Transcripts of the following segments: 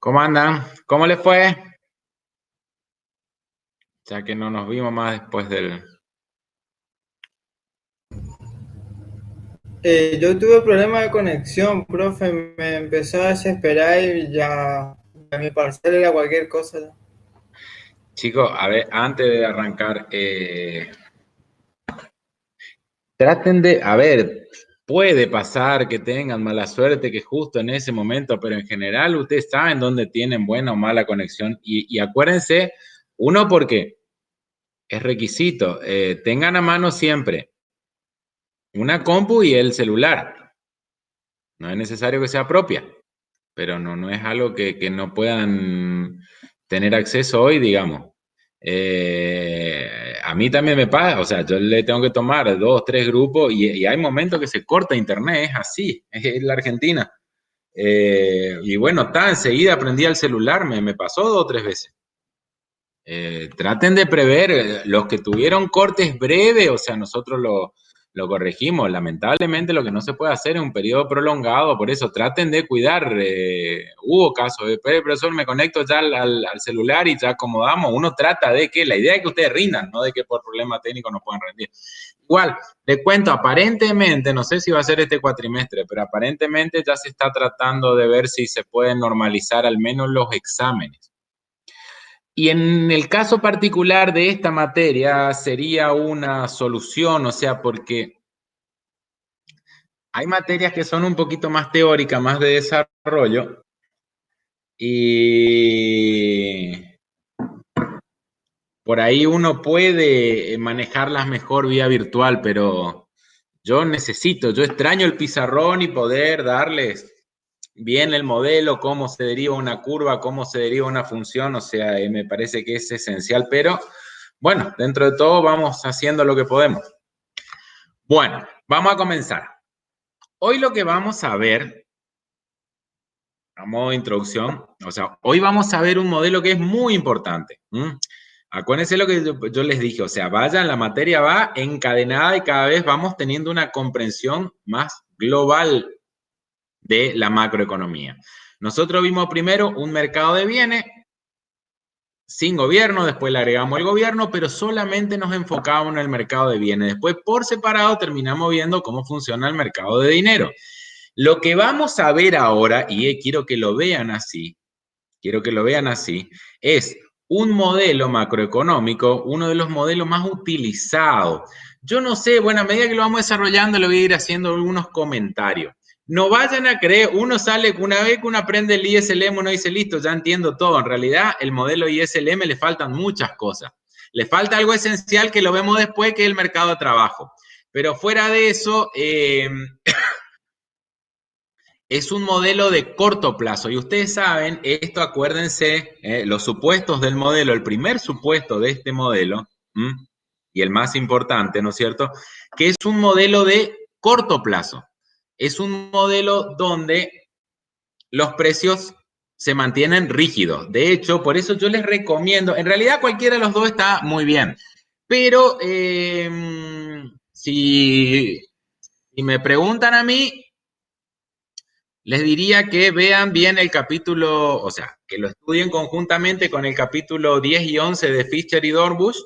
¿Cómo andan? ¿Cómo les fue? Ya que no nos vimos más después del... Yo tuve problemas de conexión, profe, me empezó a desesperar y ya mi parcial era cualquier cosa. Chicos, a ver, antes de arrancar, traten de, a ver, puede pasar que tengan mala suerte, que justo en ese momento, pero en general ustedes saben dónde tienen buena o mala conexión y acuérdense, uno porque es requisito, tengan a mano siempre una compu y el celular. No es necesario que sea propia, pero no es algo que no puedan tener acceso hoy, digamos. A mí también me pasa, o sea, yo le tengo que tomar dos, tres grupos y hay momentos que se corta internet, es así, es la Argentina. Y bueno, está, enseguida aprendí el celular, me pasó dos o tres veces. Traten de prever los que tuvieron cortes breves, o sea, nosotros lo corregimos. Lamentablemente lo que no se puede hacer es un periodo prolongado, por eso traten de cuidar. Hubo casos, profesor, me conecto ya al celular y ya acomodamos. Uno trata de que, la idea es que ustedes rindan, no de que por problemas técnicos no puedan rendir. Igual, te cuento, aparentemente, no sé si va a ser este cuatrimestre, pero aparentemente ya se está tratando de ver si se pueden normalizar al menos los exámenes. Y en el caso particular de esta materia sería una solución, o sea, porque hay materias que son un poquito más teóricas, más de desarrollo, y por ahí uno puede manejarlas mejor vía virtual, pero yo extraño el pizarrón y poder darles bien el modelo, cómo se deriva una curva, cómo se deriva una función, o sea, me parece que es esencial, pero bueno, dentro de todo vamos haciendo lo que podemos. Bueno, vamos a comenzar. Hoy lo que vamos a ver, a modo de introducción, o sea, hoy vamos a ver un modelo que es muy importante. Acuérdense lo que yo les dije, o sea, vayan, la materia va encadenada y cada vez vamos teniendo una comprensión más global de la macroeconomía. Nosotros vimos primero un mercado de bienes sin gobierno, después le agregamos el gobierno, pero solamente nos enfocábamos en el mercado de bienes. Después, por separado, terminamos viendo cómo funciona el mercado de dinero. Lo que vamos a ver ahora, y quiero que lo vean así, es un modelo macroeconómico, uno de los modelos más utilizados. Yo no sé, bueno, a medida que lo vamos desarrollando, le voy a ir haciendo algunos comentarios. No vayan a creer, uno sale, una vez que uno aprende el ISLM, uno dice, listo, ya entiendo todo. En realidad, el modelo ISLM le faltan muchas cosas. Le falta algo esencial que lo vemos después, que es el mercado de trabajo. Pero fuera de eso, es un modelo de corto plazo y ustedes saben, esto acuérdense, los supuestos del modelo, el primer supuesto de este modelo, y el más importante, ¿no es cierto? Que es un modelo de corto plazo. Es un modelo donde los precios se mantienen rígidos. De hecho, por eso yo les recomiendo, en realidad cualquiera de los dos está muy bien, pero si me preguntan a mí, les diría que vean bien el capítulo, o sea, que lo estudien conjuntamente con el capítulo 10 y 11 de Fischer y Dornbusch.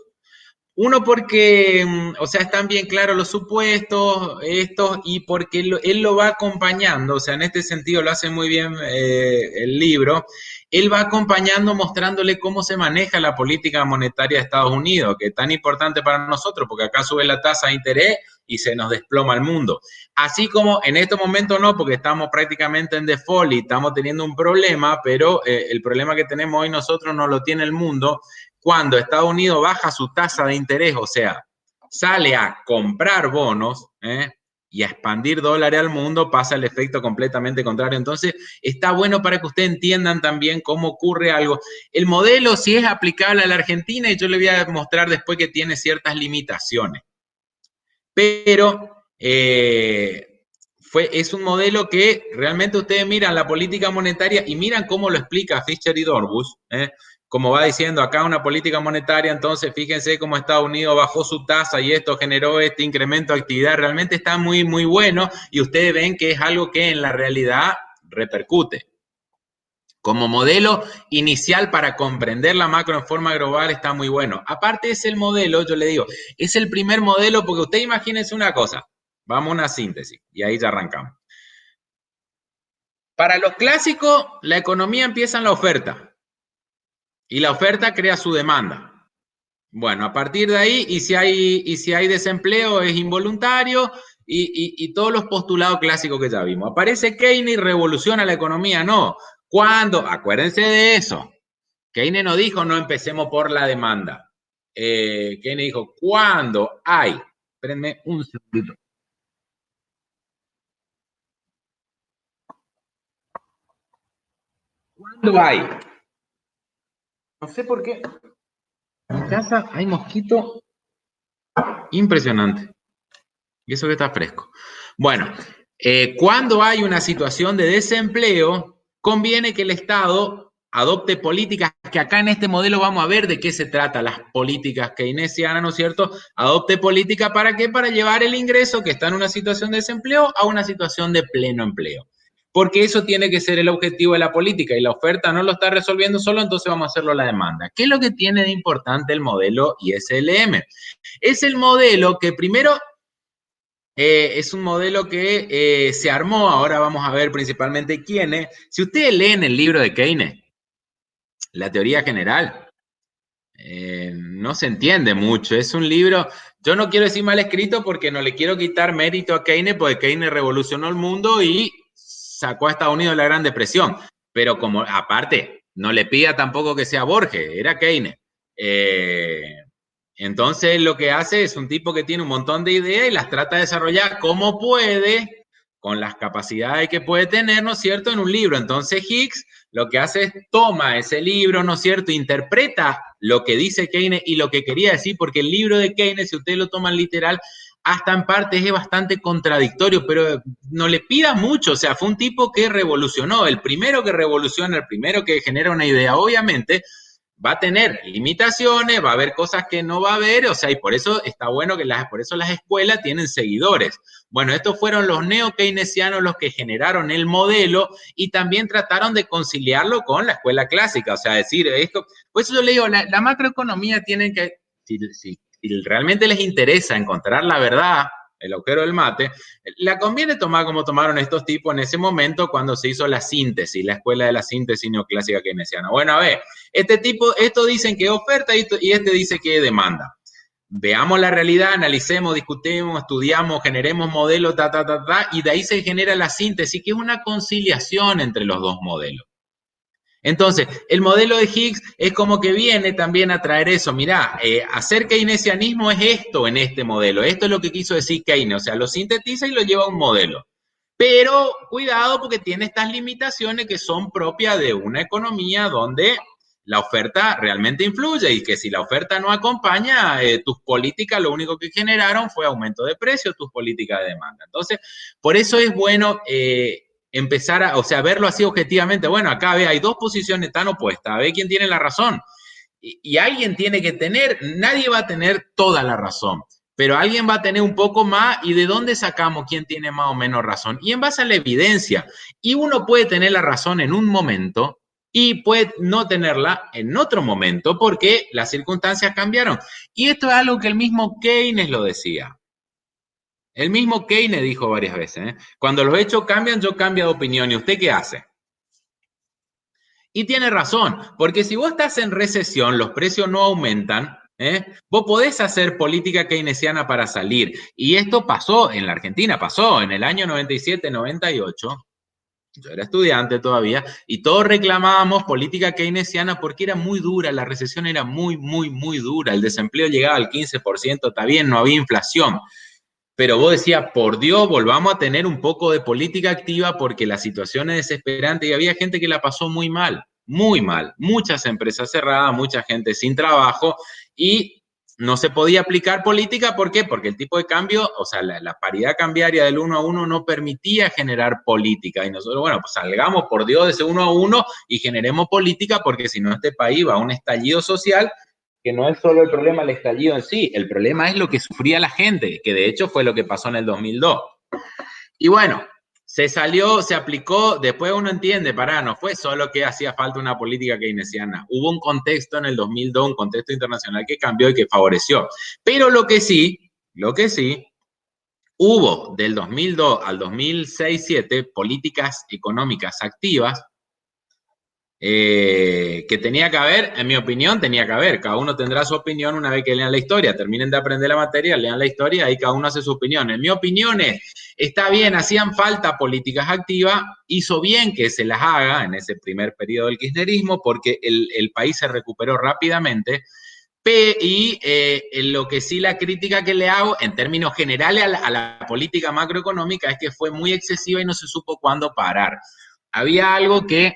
Uno porque, o sea, están bien claros los supuestos, estos, y porque él lo va acompañando, o sea, en este sentido lo hace muy bien el libro, él va acompañando mostrándole cómo se maneja la política monetaria de Estados Unidos, que es tan importante para nosotros, porque acá sube la tasa de interés y se nos desploma el mundo. Así como en este momento no, porque estamos prácticamente en default y estamos teniendo un problema, pero el problema que tenemos hoy nosotros no lo tiene el mundo. Cuando Estados Unidos baja su tasa de interés, o sea, sale a comprar bonos y a expandir dólares al mundo, pasa el efecto completamente contrario. Entonces, está bueno para que ustedes entiendan también cómo ocurre algo. El modelo sí es aplicable a la Argentina y yo le voy a mostrar después que tiene ciertas limitaciones. Pero es un modelo que realmente ustedes miran la política monetaria y miran cómo lo explica Fischer y Dornbusch, como va diciendo acá una política monetaria, entonces fíjense cómo Estados Unidos bajó su tasa y esto generó este incremento de actividad, realmente está muy, muy bueno y ustedes ven que es algo que en la realidad repercute. Como modelo inicial para comprender la macro en forma global está muy bueno. Aparte es el modelo, yo le digo, es el primer modelo porque usted imagínense una cosa. Vamos a una síntesis y ahí ya arrancamos. Para los clásicos, la economía empieza en la oferta y la oferta crea su demanda. Bueno, a partir de ahí, y si hay desempleo es involuntario y todos los postulados clásicos que ya vimos. Aparece Keynes y revoluciona la economía, no. ¿Cuándo? Acuérdense de eso. Keynes no dijo no empecemos por la demanda. Keynes dijo, ¿cuándo hay? Espérenme un segundito. ¿Cuándo hay? No sé por qué. En mi casa hay mosquito impresionante. Y eso que está fresco. Bueno, cuando hay una situación de desempleo, conviene que el Estado adopte políticas, que acá en este modelo vamos a ver de qué se trata, las políticas keynesianas, ¿no es cierto? Adopte política, ¿para qué? Para llevar el ingreso que está en una situación de desempleo a una situación de pleno empleo. Porque eso tiene que ser el objetivo de la política y la oferta no lo está resolviendo solo, entonces vamos a hacerlo a la demanda. ¿Qué es lo que tiene de importante el modelo ISLM? Es el modelo que primero es un modelo que se armó, ahora vamos a ver principalmente quiénes. Si ustedes leen el libro de Keynes, la teoría general, no se entiende mucho. Es un libro, yo no quiero decir mal escrito porque no le quiero quitar mérito a Keynes, porque Keynes revolucionó el mundo y sacó a Estados Unidos de la Gran Depresión. Pero como, aparte, no le pida tampoco que sea Borges, era Keynes. Entonces lo que hace es un tipo que tiene un montón de ideas y las trata de desarrollar como puede, con las capacidades que puede tener, ¿no es cierto?, en un libro. Entonces Hicks lo que hace es toma ese libro, ¿no es cierto?, interpreta lo que dice Keynes y lo que quería decir, porque el libro de Keynes, si ustedes lo toman literal, hasta en parte es bastante contradictorio, pero no le pida mucho, o sea, fue un tipo que revolucionó, el primero que revoluciona, el primero que genera una idea, obviamente, va a tener limitaciones, va a haber cosas que no va a haber, o sea, y por eso está bueno que por eso las escuelas tienen seguidores. Bueno, estos fueron los neo-keynesianos los que generaron el modelo y también trataron de conciliarlo con la escuela clásica, o sea, decir esto, pues yo le digo, la macroeconomía tiene que, si realmente les interesa encontrar la verdad, el agujero del mate, la conviene tomar como tomaron estos tipos en ese momento cuando se hizo la síntesis, la escuela de la síntesis neoclásica keynesiana. Bueno, a ver, esto dicen que es oferta y este dice que es demanda. Veamos la realidad, analicemos, discutimos, estudiamos, generemos modelos, y de ahí se genera la síntesis, que es una conciliación entre los dos modelos. Entonces, el modelo de Hicks es como que viene también a traer eso. Mirá, hacer keynesianismo es esto en este modelo. Esto es lo que quiso decir Keynes. O sea, lo sintetiza y lo lleva a un modelo. Pero cuidado porque tiene estas limitaciones que son propias de una economía donde la oferta realmente influye y que si la oferta no acompaña, tus políticas lo único que generaron fue aumento de precios, tus políticas de demanda. Entonces, por eso es bueno empezar a, o sea, verlo así objetivamente. Bueno, acá ve, hay dos posiciones tan opuestas, ve quién tiene la razón. Y alguien tiene que tener, nadie va a tener toda la razón, pero alguien va a tener un poco más y de dónde sacamos quién tiene más o menos razón. Y en base a la evidencia. Y uno puede tener la razón en un momento y puede no tenerla en otro momento porque las circunstancias cambiaron. Y esto es algo que el mismo Keynes lo decía. El mismo Keynes dijo varias veces, cuando los hechos cambian, yo cambio de opinión. ¿Y usted qué hace? Y tiene razón, porque si vos estás en recesión, los precios no aumentan, vos podés hacer política keynesiana para salir. Y esto pasó en la Argentina, pasó en el año 97, 98. Yo era estudiante todavía y todos reclamábamos política keynesiana porque era muy dura, la recesión era muy, muy, muy dura. El desempleo llegaba al 15%, está bien, no había inflación. Pero vos decías, por Dios, volvamos a tener un poco de política activa porque la situación es desesperante y había gente que la pasó muy mal, muchas empresas cerradas, mucha gente sin trabajo y no se podía aplicar política. ¿Por qué? Porque el tipo de cambio, o sea, la paridad cambiaria del 1 a 1 no permitía generar política y nosotros, bueno, pues salgamos por Dios de ese 1 a 1 y generemos política porque si no este país va a un estallido social que no es solo el problema el estallido en sí, el problema es lo que sufría la gente, que de hecho fue lo que pasó en el 2002. Y bueno, Se salió, se aplicó, después uno entiende, pará, no fue solo que hacía falta una política keynesiana, hubo un contexto en el 2002, un contexto internacional que cambió y que favoreció. Pero lo que sí, hubo del 2002 al 2006-2007 políticas económicas activas que tenía que haber, en mi opinión, tenía que haber. Cada uno tendrá su opinión una vez que lean la historia. Terminen de aprender la materia, lean la historia y cada uno hace su opinión. En mi opinión está bien, hacían falta políticas activas, hizo bien que se las haga en ese primer periodo del kirchnerismo porque el país se recuperó rápidamente. Y lo que sí la crítica que le hago en términos generales a la política macroeconómica es que fue muy excesiva y no se supo cuándo parar. Había algo que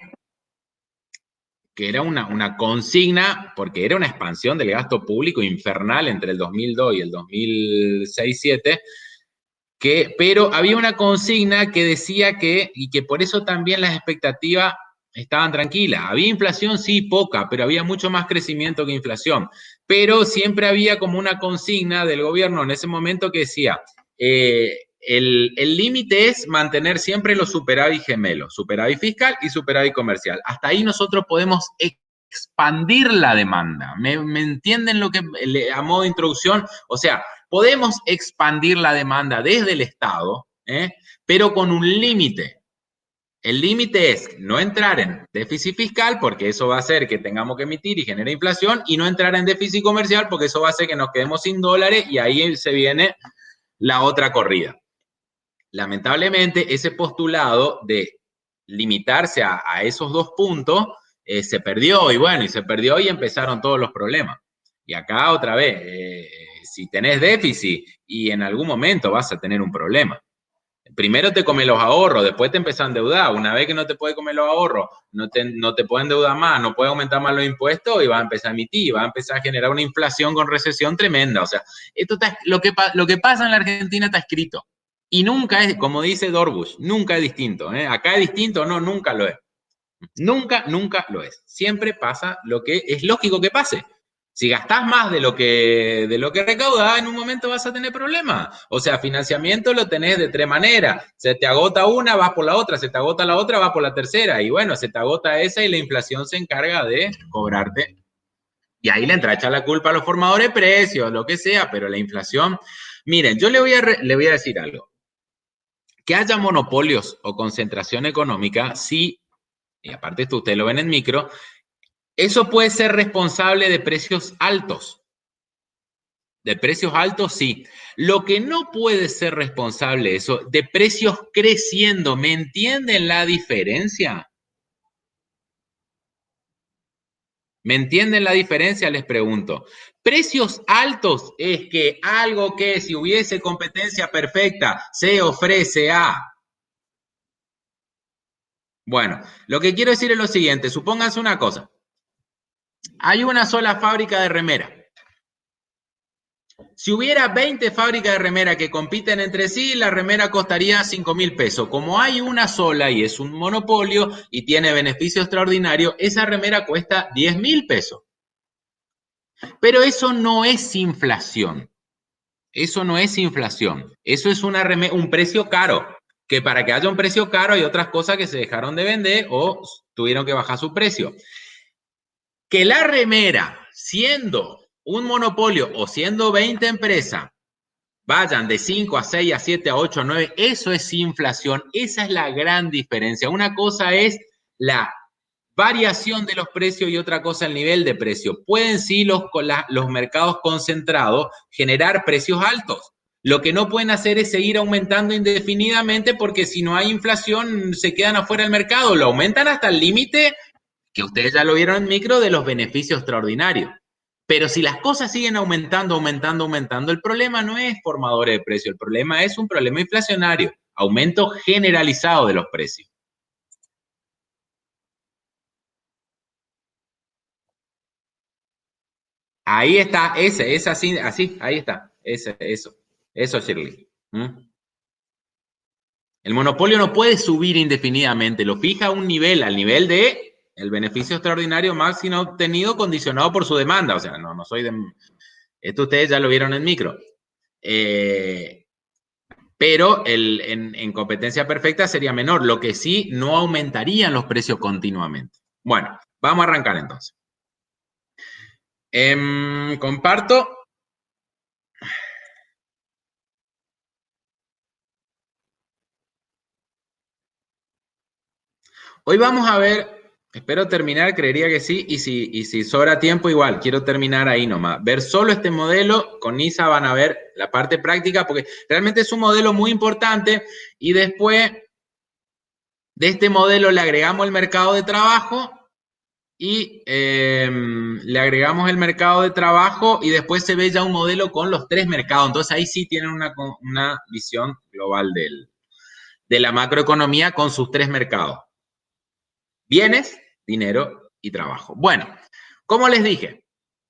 era una consigna, porque era una expansión del gasto público infernal entre el 2002 y el 2006-2007, pero había una consigna que decía y que por eso también las expectativas estaban tranquilas. Había inflación, sí, poca, pero había mucho más crecimiento que inflación. Pero siempre había como una consigna del gobierno en ese momento que decía, el límite es mantener siempre los superávit gemelos, superávit fiscal y superávit comercial. Hasta ahí nosotros podemos expandir la demanda. ¿Me entienden lo que, a modo de introducción? O sea, podemos expandir la demanda desde el Estado, pero con un límite. El límite es no entrar en déficit fiscal, porque eso va a hacer que tengamos que emitir y genere inflación, y no entrar en déficit comercial, porque eso va a hacer que nos quedemos sin dólares, y ahí se viene la otra corrida. Lamentablemente, ese postulado de limitarse a esos dos puntos se perdió, y se perdió y empezaron todos los problemas. Y acá otra vez, si tenés déficit y en algún momento vas a tener un problema. Primero te comes los ahorros, después te empiezas a endeudar. Una vez que no te puedes comer los ahorros, no te puedes endeudar más, no puedes aumentar más los impuestos y vas a empezar a emitir, vas a empezar a generar una inflación con recesión tremenda. O sea, lo que pasa en la Argentina está escrito. Y nunca es, como dice Dorbush, nunca es distinto. Acá es distinto, no, nunca lo es. Nunca, nunca lo es. Siempre pasa lo que es lógico que pase. Si gastás más de lo que recaudás, en un momento vas a tener problemas. O sea, financiamiento lo tenés de tres maneras. Se te agota una, vas por la otra. Se te agota la otra, vas por la tercera. Y bueno, se te agota esa y la inflación se encarga de cobrarte. Y ahí le entra a echar la culpa a los formadores de precios, lo que sea, pero la inflación... Miren, yo le voy a decir algo. Que haya monopolios o concentración económica, sí, y aparte esto ustedes lo ven en micro, eso puede ser responsable de precios altos. De precios altos, sí. Lo que no puede ser responsable eso, de precios creciendo. ¿Me entienden la diferencia? ¿Me entienden la diferencia? Les pregunto. Precios altos es que algo que si hubiese competencia perfecta se ofrece a... Bueno, lo que quiero decir es lo siguiente. Supónganse una cosa. Hay una sola fábrica de remera. Si hubiera 20 fábricas de remera que compiten entre sí, la remera costaría 5.000 pesos. Como hay una sola y es un monopolio y tiene beneficio extraordinario, esa remera cuesta 10.000 pesos. Pero eso no es inflación. Eso no es inflación. Eso es un precio caro. Que para que haya un precio caro hay otras cosas que se dejaron de vender o tuvieron que bajar su precio. Que la remera, siendo un monopolio o siendo 20 empresas, vayan de 5 a 6 a 7 a 8 a 9, eso es inflación, esa es la gran diferencia. Una cosa es la variación de los precios y otra cosa el nivel de precio. Pueden sí los mercados concentrados generar precios altos. Lo que no pueden hacer es seguir aumentando indefinidamente porque si no hay inflación se quedan afuera del mercado. Lo aumentan hasta el límite que ustedes ya lo vieron en micro de los beneficios extraordinarios. Pero si las cosas siguen aumentando, aumentando, aumentando, el problema no es formadores de precios, el problema es un problema inflacionario, aumento generalizado de los precios. Ahí está, es así, ahí está, eso, Shirley. El monopolio no puede subir indefinidamente, lo fija a un nivel, al nivel de el beneficio extraordinario máximo obtenido condicionado por su demanda. O sea, no soy de... Esto ustedes ya lo vieron en micro. pero en competencia perfecta sería menor, lo que sí no aumentarían los precios continuamente. Bueno, vamos a arrancar entonces. Comparto. Hoy vamos a ver, espero terminar, creería que sí, y si sobra tiempo igual, quiero terminar ahí nomás. Ver solo este modelo, con Isa van a ver la parte práctica, porque realmente es un modelo muy importante, y después de este modelo le agregamos el mercado de trabajo, y le agregamos el mercado de trabajo, y después se ve ya un modelo con los 3 mercados. Entonces ahí sí tienen una visión global de la macroeconomía con sus 3 mercados. Bienes, dinero y trabajo. Bueno, como les dije,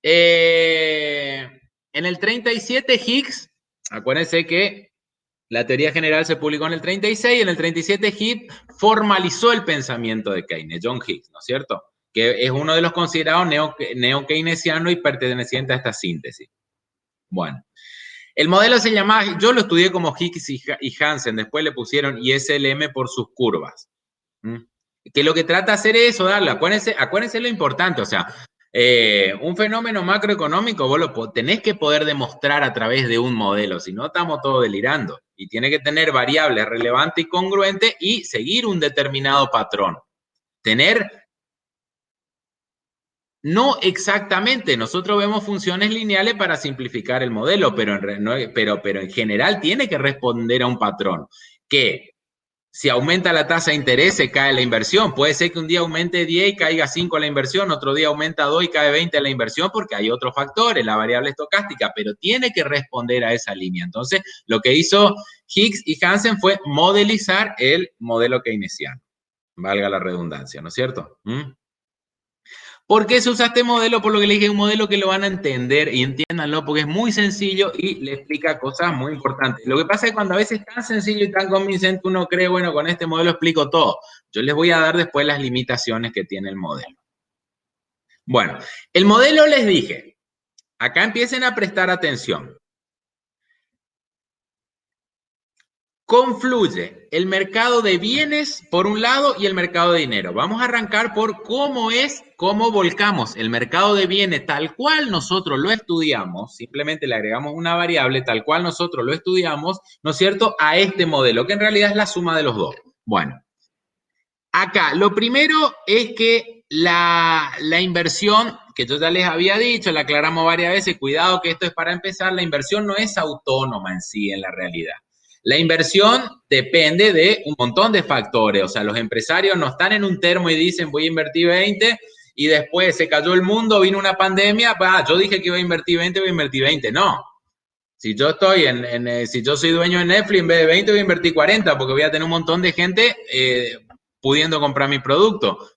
en el 37 Higgs, acuérdense que la teoría general se publicó en el 36, y en el 37 Higgs formalizó el pensamiento de Keynes, John Higgs, ¿no es cierto? Que es uno de los considerados neo-keynesianos y perteneciente a esta síntesis. Bueno, el modelo se llama, yo lo estudié como Higgs y Hansen, después le pusieron ISLM por sus curvas. Que lo que trata de hacer es eso, darle, acuérdense lo importante, o sea, un fenómeno macroeconómico vos lo tenés que poder demostrar a través de un modelo, si no estamos todos delirando, y tiene que tener variables relevantes y congruentes y seguir un determinado patrón. No exactamente, nosotros vemos funciones lineales para simplificar el modelo, pero en general tiene que responder a un patrón, que si aumenta la tasa de interés, se cae la inversión. Puede ser que un día aumente 10 y caiga 5 la inversión, otro día aumenta 2 y cae 20 la inversión, porque hay otros factores, la variable estocástica, pero tiene que responder a esa línea. Entonces, lo que hizo Higgs y Hansen fue modelizar el modelo keynesiano, valga la redundancia, ¿no es cierto? ¿Por qué se usa este modelo? Por lo que le dije, un modelo que lo van a entender y entiéndanlo, porque es muy sencillo y le explica cosas muy importantes. Lo que pasa es que cuando a veces es tan sencillo y tan convincente, uno cree, bueno, con este modelo explico todo. Yo les voy a dar después las limitaciones que tiene el modelo. Bueno, el modelo les dije, acá empiecen a prestar atención. Confluye el mercado de bienes por un lado y el mercado de dinero. Vamos a arrancar por cómo volcamos el mercado de bienes tal cual nosotros lo estudiamos, simplemente le agregamos una variable tal cual nosotros lo estudiamos, ¿no es cierto?, a este modelo, que en realidad es la suma de los dos. Bueno, acá lo primero es que la inversión, que yo ya les había dicho, la aclaramos varias veces, cuidado que esto es para empezar, la inversión no es autónoma en sí, en la realidad. La inversión depende de un montón de factores, o sea, los empresarios no están en un termo y dicen voy a invertir 20 y después se cayó el mundo, vino una pandemia, yo dije que iba a invertir 20, voy a invertir 20, no. Si yo estoy si yo soy dueño de Netflix, en vez de 20 voy a invertir 40 porque voy a tener un montón de gente pudiendo comprar mi producto.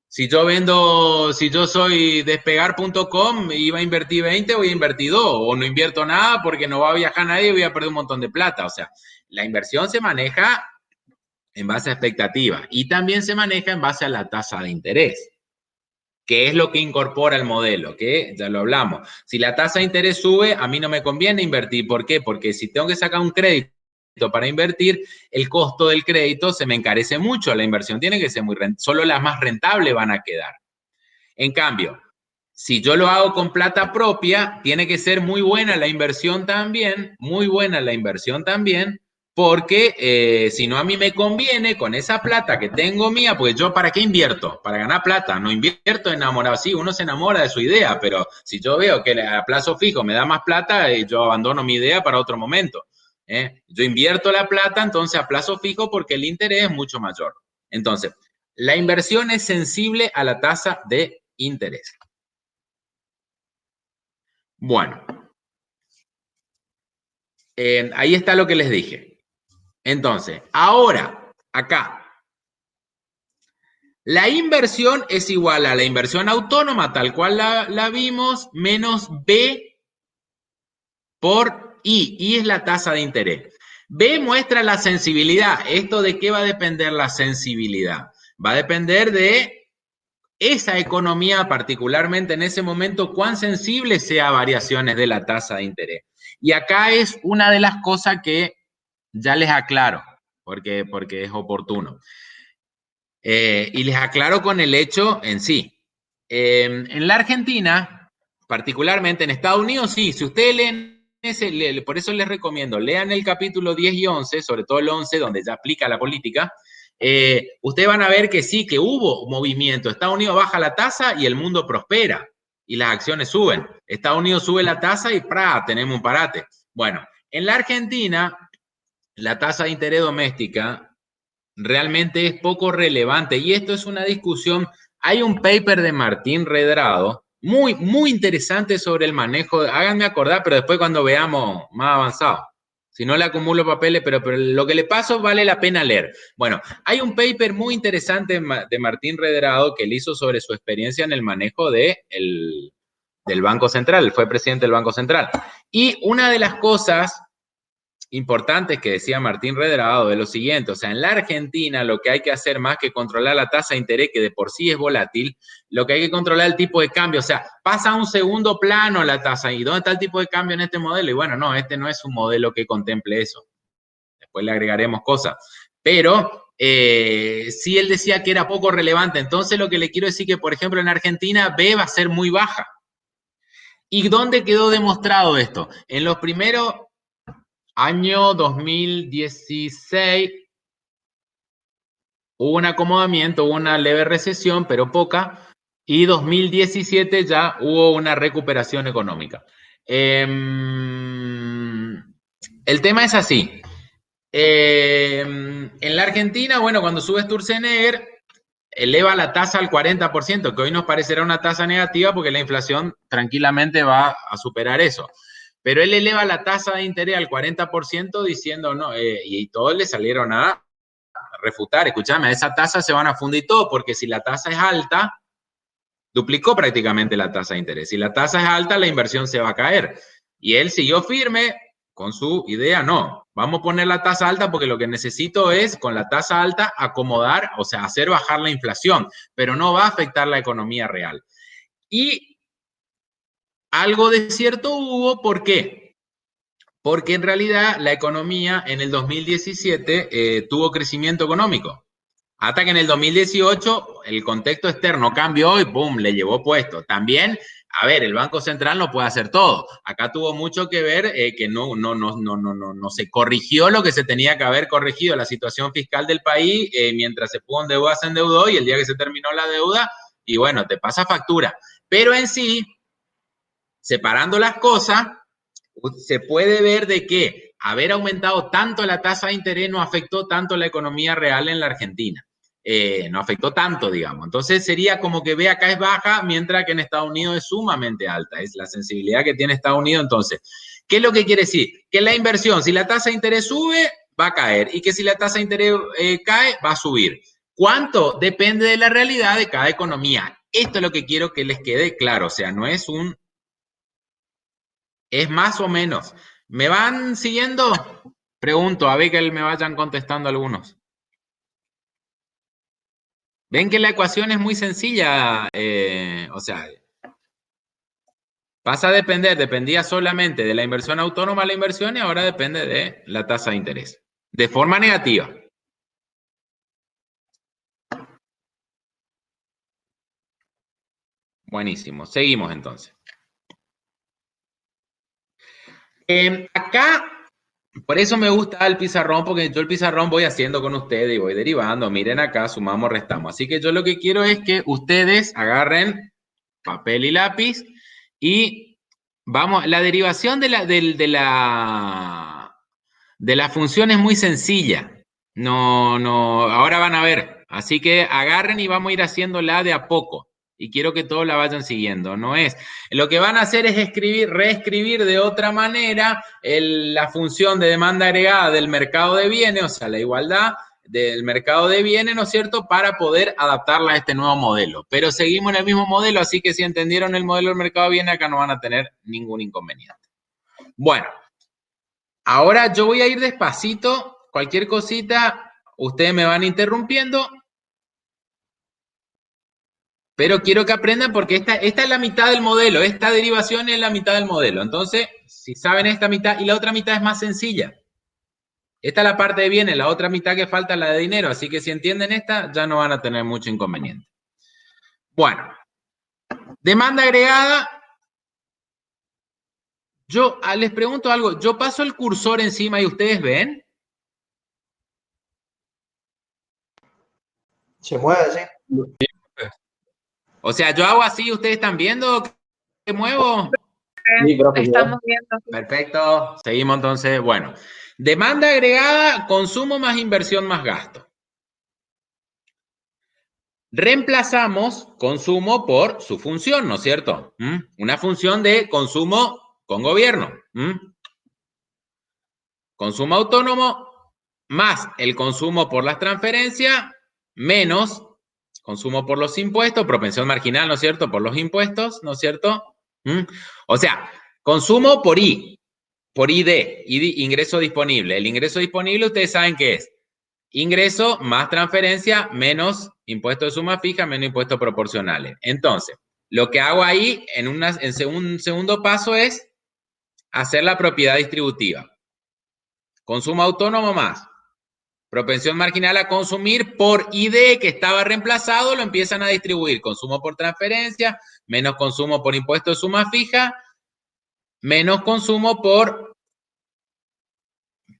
Si yo soy despegar.com y iba a invertir 20, voy a invertir 2, o no invierto nada porque no va a viajar nadie y voy a perder un montón de plata. O sea, la inversión se maneja en base a expectativas y también se maneja en base a la tasa de interés, que es lo que incorpora el modelo, que ya lo hablamos. Si la tasa de interés sube, a mí no me conviene invertir. ¿Por qué? Porque si tengo que sacar un crédito para invertir, el costo del crédito se me encarece mucho. La inversión tiene que ser muy rentable. Solo las más rentables van a quedar. En cambio, si yo lo hago con plata propia, tiene que ser muy buena la inversión también, muy buena la inversión también, porque si no a mí me conviene con esa plata que tengo mía, pues yo ¿para qué invierto? Para ganar plata, no invierto enamorado. Sí, uno se enamora de su idea, pero si yo veo que a plazo fijo me da más plata, yo abandono mi idea para otro momento. Yo invierto la plata entonces a plazo fijo porque el interés es mucho mayor. Entonces, la inversión es sensible a la tasa de interés. Bueno, ahí está lo que les dije. Entonces, ahora, acá, la inversión es igual a la inversión autónoma, tal cual la vimos, menos B por I. I es la tasa de interés. B muestra la sensibilidad. ¿Esto de qué va a depender la sensibilidad? Va a depender de esa economía, particularmente en ese momento, cuán sensible sea a variaciones de la tasa de interés. Y acá es una de las cosas que Ya les aclaro, porque es oportuno. Y les aclaro con el hecho en sí. En la Argentina, particularmente en Estados Unidos, sí, si ustedes leen por eso les recomiendo, lean el capítulo 10 y 11, sobre todo el 11, donde ya aplica la política, ustedes van a ver que sí, que hubo movimiento. Estados Unidos baja la tasa y el mundo prospera y las acciones suben. Estados Unidos sube la tasa y ¡pra! Tenemos un parate. Bueno, en la Argentina, la tasa de interés doméstica realmente es poco relevante y esto es una discusión. Hay un paper de Martín Redrado muy, muy interesante sobre el manejo. Háganme acordar, pero después cuando veamos más avanzado. Si no le acumulo papeles, pero lo que le paso vale la pena leer. Bueno, hay un paper muy interesante de Martín Redrado que él hizo sobre su experiencia en el manejo del Banco Central. Fue presidente del Banco Central. Y una de las cosas importantes que decía Martín Redrado de lo siguiente, o sea, en la Argentina lo que hay que hacer más que controlar la tasa de interés, que de por sí es volátil, lo que hay que controlar es el tipo de cambio, o sea, pasa a un segundo plano la tasa, ¿y dónde está el tipo de cambio en este modelo? Y bueno, no, este no es un modelo que contemple eso, después le agregaremos cosas, pero sí él decía que era poco relevante, entonces lo que le quiero decir que, por ejemplo, en Argentina B va a ser muy baja. ¿Y dónde quedó demostrado esto? En los primeros año 2016 hubo un acomodamiento, hubo una leve recesión, pero poca, y 2017 ya hubo una recuperación económica. El tema es así. En la Argentina, bueno, cuando sube Sturzenegger, eleva la tasa al 40%, que hoy nos parecerá una tasa negativa porque la inflación tranquilamente va a superar eso. Pero él eleva la tasa de interés al 40% diciendo, no, y todos le salieron a refutar, escúchame, a esa tasa se van a fundir todo, porque si la tasa es alta, duplicó prácticamente la tasa de interés. Si la tasa es alta, la inversión se va a caer. Y él siguió firme con su idea, no, vamos a poner la tasa alta porque lo que necesito es, con la tasa alta, acomodar, o sea, hacer bajar la inflación, pero no va a afectar la economía real. Y algo de cierto hubo, ¿por qué? Porque en realidad la economía en el 2017 tuvo crecimiento económico. Hasta que en el 2018 el contexto externo cambió y ¡pum! Le llevó puesto. También, a ver, el Banco Central no puede hacer todo. Acá tuvo mucho que ver que no se corrigió lo que se tenía que haber corregido, la situación fiscal del país, mientras se pudo endeudar, se endeudó y el día que se terminó la deuda, y bueno, te pasa factura. Pero en sí, separando las cosas, se puede ver de que haber aumentado tanto la tasa de interés no afectó tanto la economía real en la Argentina. No afectó tanto, digamos. Entonces sería como que ve acá es baja, mientras que en Estados Unidos es sumamente alta. Es la sensibilidad que tiene Estados Unidos. Entonces, ¿qué es lo que quiere decir? Que la inversión, si la tasa de interés sube, va a caer. Y que si la tasa de interés cae, va a subir. ¿Cuánto? Depende de la realidad de cada economía. Esto es lo que quiero que les quede claro. O sea, no es un... Es más o menos. ¿Me van siguiendo? Pregunto, a ver que me vayan contestando algunos. Ven que la ecuación es muy sencilla, o sea, pasa a depender, dependía solamente de la inversión autónoma a la inversión y ahora depende de la tasa de interés, de forma negativa. Buenísimo, seguimos entonces. Acá, por eso me gusta el pizarrón, porque yo el pizarrón voy haciendo con ustedes y voy derivando. Miren acá, sumamos, restamos. Así que yo lo que quiero es que ustedes agarren papel y lápiz y vamos, la derivación de la función es muy sencilla. No, ahora van a ver. Así que agarren y vamos a ir haciéndola de a poco. Y quiero que todos la vayan siguiendo. No es. Lo que van a hacer es reescribir de otra manera la función de demanda agregada del mercado de bienes, o sea, la igualdad del mercado de bienes, ¿no es cierto?, para poder adaptarla a este nuevo modelo. Pero seguimos en el mismo modelo, así que si entendieron el modelo del mercado de bienes, acá no van a tener ningún inconveniente. Bueno, ahora yo voy a ir despacito, cualquier cosita, ustedes me van interrumpiendo, pero quiero que aprendan porque esta es la mitad del modelo, esta derivación es la mitad del modelo. Entonces, si saben esta mitad y la otra mitad es más sencilla. Esta es la parte de bienes, la otra mitad que falta es la de dinero, así que si entienden esta, ya no van a tener mucho inconveniente. Bueno, demanda agregada. Yo les pregunto algo, yo paso el cursor encima y ustedes ven. Se mueve así. O sea, yo hago así, ¿ustedes están viendo que muevo? Sí, profe, estamos viendo. Perfecto, seguimos entonces. Bueno, demanda agregada, consumo más inversión más gasto. Reemplazamos consumo por su función, ¿no es cierto? Una función de consumo con gobierno. Consumo autónomo más el consumo por las transferencias menos consumo por los impuestos, propensión marginal, ¿no es cierto? Por los impuestos, ¿no es cierto? O sea, consumo por I, por ID, ingreso disponible. El ingreso disponible, ustedes saben qué es. Ingreso más transferencia menos impuesto de suma fija menos impuestos proporcionales. Entonces, lo que hago ahí en un segundo paso es hacer la propiedad distributiva. Consumo autónomo más propensión marginal a consumir por ID que estaba reemplazado, lo empiezan a distribuir. Consumo por transferencia, menos consumo por impuesto de suma fija, menos consumo por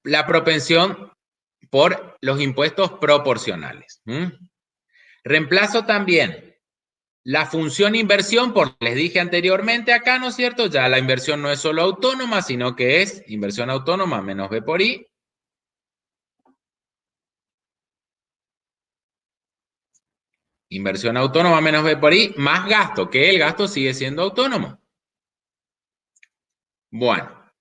la propensión por los impuestos proporcionales. Reemplazo también la función inversión por, les dije anteriormente acá, ¿no es cierto? Ya la inversión no es solo autónoma, sino que es inversión autónoma menos B por I. Inversión autónoma menos B por I, más gasto, que el gasto sigue siendo autónomo. Bueno.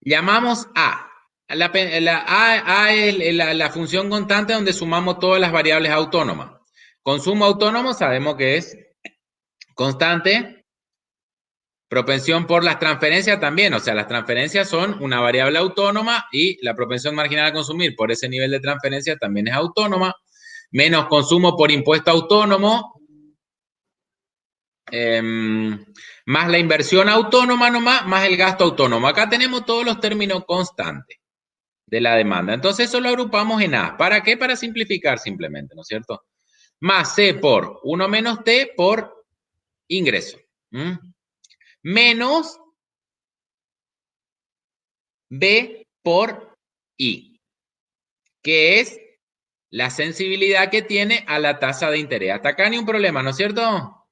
Llamamos A. A es la función constante donde sumamos todas las variables autónomas. Consumo autónomo sabemos que es constante. Propensión por las transferencias también, o sea, las transferencias son una variable autónoma y la propensión marginal a consumir por ese nivel de transferencia también es autónoma, menos consumo por impuesto autónomo, más la inversión autónoma nomás, más el gasto autónomo. Acá tenemos todos los términos constantes de la demanda. Entonces eso lo agrupamos en A. ¿Para qué? Para simplificar simplemente, ¿no es cierto? Más C por 1 menos T por ingreso. Menos B por I, que es la sensibilidad que tiene a la tasa de interés. Hasta acá ni un problema, ¿no es cierto?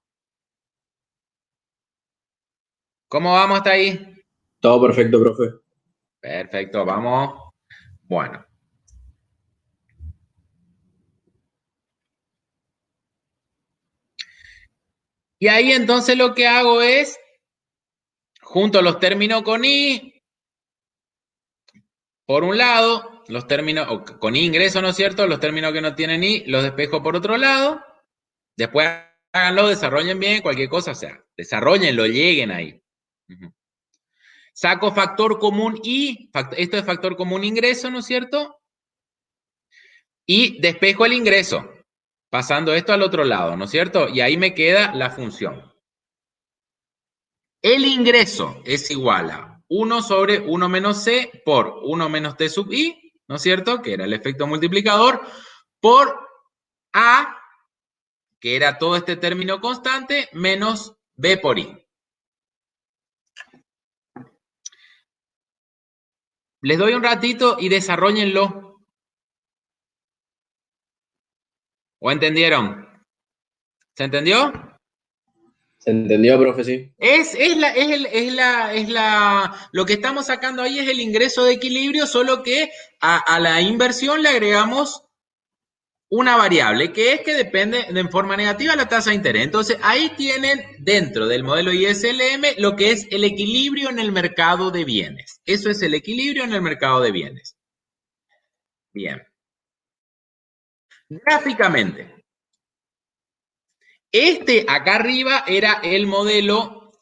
¿Cómo vamos hasta ahí? Todo perfecto, profe. Perfecto, vamos. Bueno. Y ahí entonces lo que hago es, junto los términos con I, por un lado, los términos, con I ingreso, ¿no es cierto? Los términos que no tienen I, los despejo por otro lado. Después háganlo, desarrollen bien, cualquier cosa, o sea, desarrollenlo, lleguen ahí. Saco factor común I, esto es factor común ingreso, ¿no es cierto? Y despejo el ingreso, pasando esto al otro lado, ¿no es cierto? Y ahí me queda la función. El ingreso es igual a 1 sobre 1 menos C por 1 menos T sub I, ¿no es cierto? Que era el efecto multiplicador, por A, que era todo este término constante, menos B por I. Les doy un ratito y desarróllenlo. ¿O entendieron? ¿Se entendió? ¿Se entendió, profe? Sí. Lo que estamos sacando ahí es el ingreso de equilibrio, solo que a la inversión le agregamos una variable, que es que depende en forma negativa la tasa de interés. Entonces, ahí tienen dentro del modelo ISLM lo que es el equilibrio en el mercado de bienes. Eso es el equilibrio en el mercado de bienes. Bien. Gráficamente. Este acá arriba era el modelo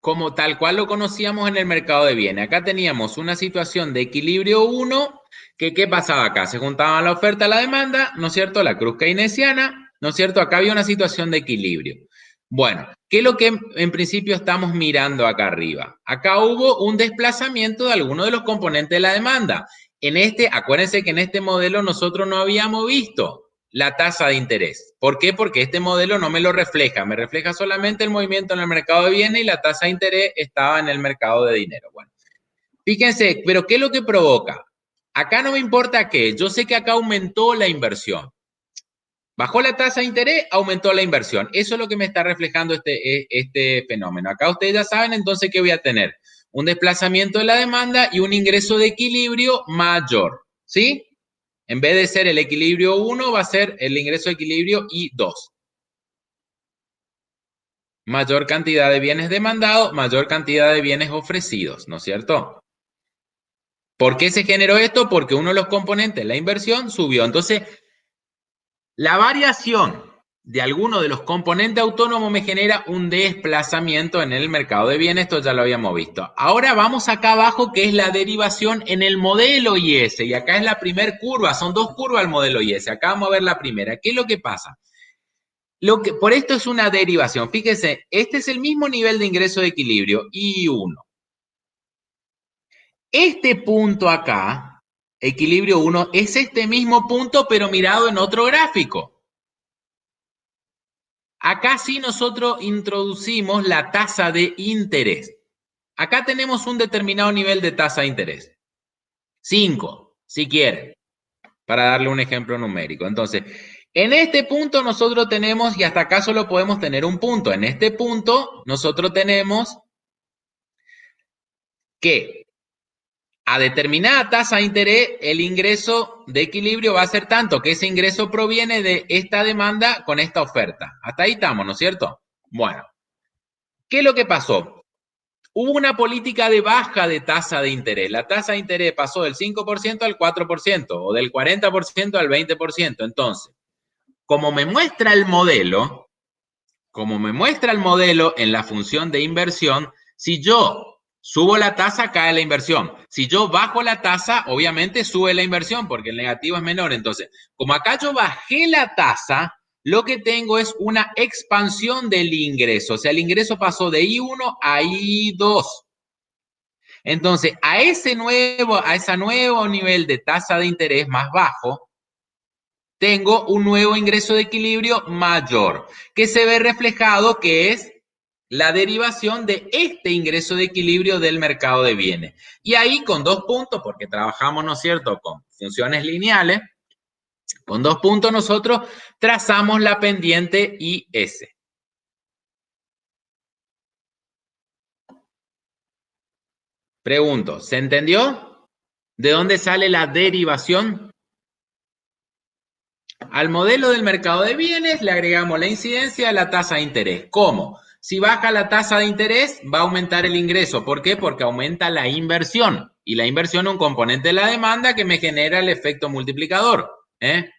como tal cual lo conocíamos en el mercado de bienes. Acá teníamos una situación de equilibrio 1, que ¿qué pasaba acá? Se juntaban la oferta y la demanda, ¿no es cierto? La cruz keynesiana, ¿no es cierto? Acá había una situación de equilibrio. Bueno, ¿Qué es lo que en principio estamos mirando acá arriba? Acá hubo un desplazamiento de alguno de los componentes de la demanda. Acuérdense que en este modelo nosotros no habíamos visto la tasa de interés. ¿Por qué? Porque este modelo no me lo refleja, me refleja solamente el movimiento en el mercado de bienes y la tasa de interés estaba en el mercado de dinero. Bueno, fíjense, pero ¿qué es lo que provoca? Acá no me importa qué, yo sé que acá aumentó la inversión. Bajó la tasa de interés, aumentó la inversión. Eso es lo que me está reflejando este fenómeno. Acá ustedes ya saben entonces que voy a tener un desplazamiento de la demanda y un ingreso de equilibrio mayor, ¿sí? En vez de ser el equilibrio 1, va a ser el ingreso de equilibrio I2. Mayor cantidad de bienes demandados, mayor cantidad de bienes ofrecidos, ¿no es cierto? ¿Por qué se generó esto? Porque uno de los componentes, la inversión, subió. Entonces, la variación de alguno de los componentes autónomos me genera un desplazamiento en el mercado de bienes, esto ya lo habíamos visto. Ahora vamos acá abajo, que es la derivación en el modelo IS, y acá es la primera curva, son dos curvas el modelo IS, acá vamos a ver la primera. ¿Qué es lo que pasa? Por esto es una derivación, fíjense, este es el mismo nivel de ingreso de equilibrio, I1. Este punto acá, equilibrio 1, es este mismo punto, pero mirado en otro gráfico. Acá sí nosotros introducimos la tasa de interés. Acá tenemos un determinado nivel de tasa de interés. 5, si quieren, para darle un ejemplo numérico. Entonces, en este punto nosotros tenemos, y hasta acá solo podemos tener un punto, en este punto nosotros tenemos que a determinada tasa de interés, el ingreso de equilibrio va a ser tanto, que ese ingreso proviene de esta demanda con esta oferta. Hasta ahí estamos, ¿no es cierto? Bueno, ¿qué es lo que pasó? Hubo una política de baja de tasa de interés. La tasa de interés pasó del 5% al 4% o del 40% al 20%. Entonces, como me muestra el modelo en la función de inversión, si yo subo la tasa, cae la inversión. Si yo bajo la tasa, obviamente sube la inversión porque el negativo es menor. Entonces, como acá yo bajé la tasa, lo que tengo es una expansión del ingreso. O sea, el ingreso pasó de I1 a I2. Entonces, a ese nuevo nivel de tasa de interés más bajo, tengo un nuevo ingreso de equilibrio mayor, que se ve reflejado que es la derivación de este ingreso de equilibrio del mercado de bienes. Y ahí con 2 puntos, porque trabajamos, ¿no es cierto?, con funciones lineales, con 2 puntos nosotros trazamos la pendiente IS. Pregunto, ¿se entendió? ¿De dónde sale la derivación? Al modelo del mercado de bienes le agregamos la incidencia de la tasa de interés. ¿Cómo? Si baja la tasa de interés, va a aumentar el ingreso. ¿Por qué? Porque aumenta la inversión. Y la inversión es un componente de la demanda que me genera el efecto multiplicador. En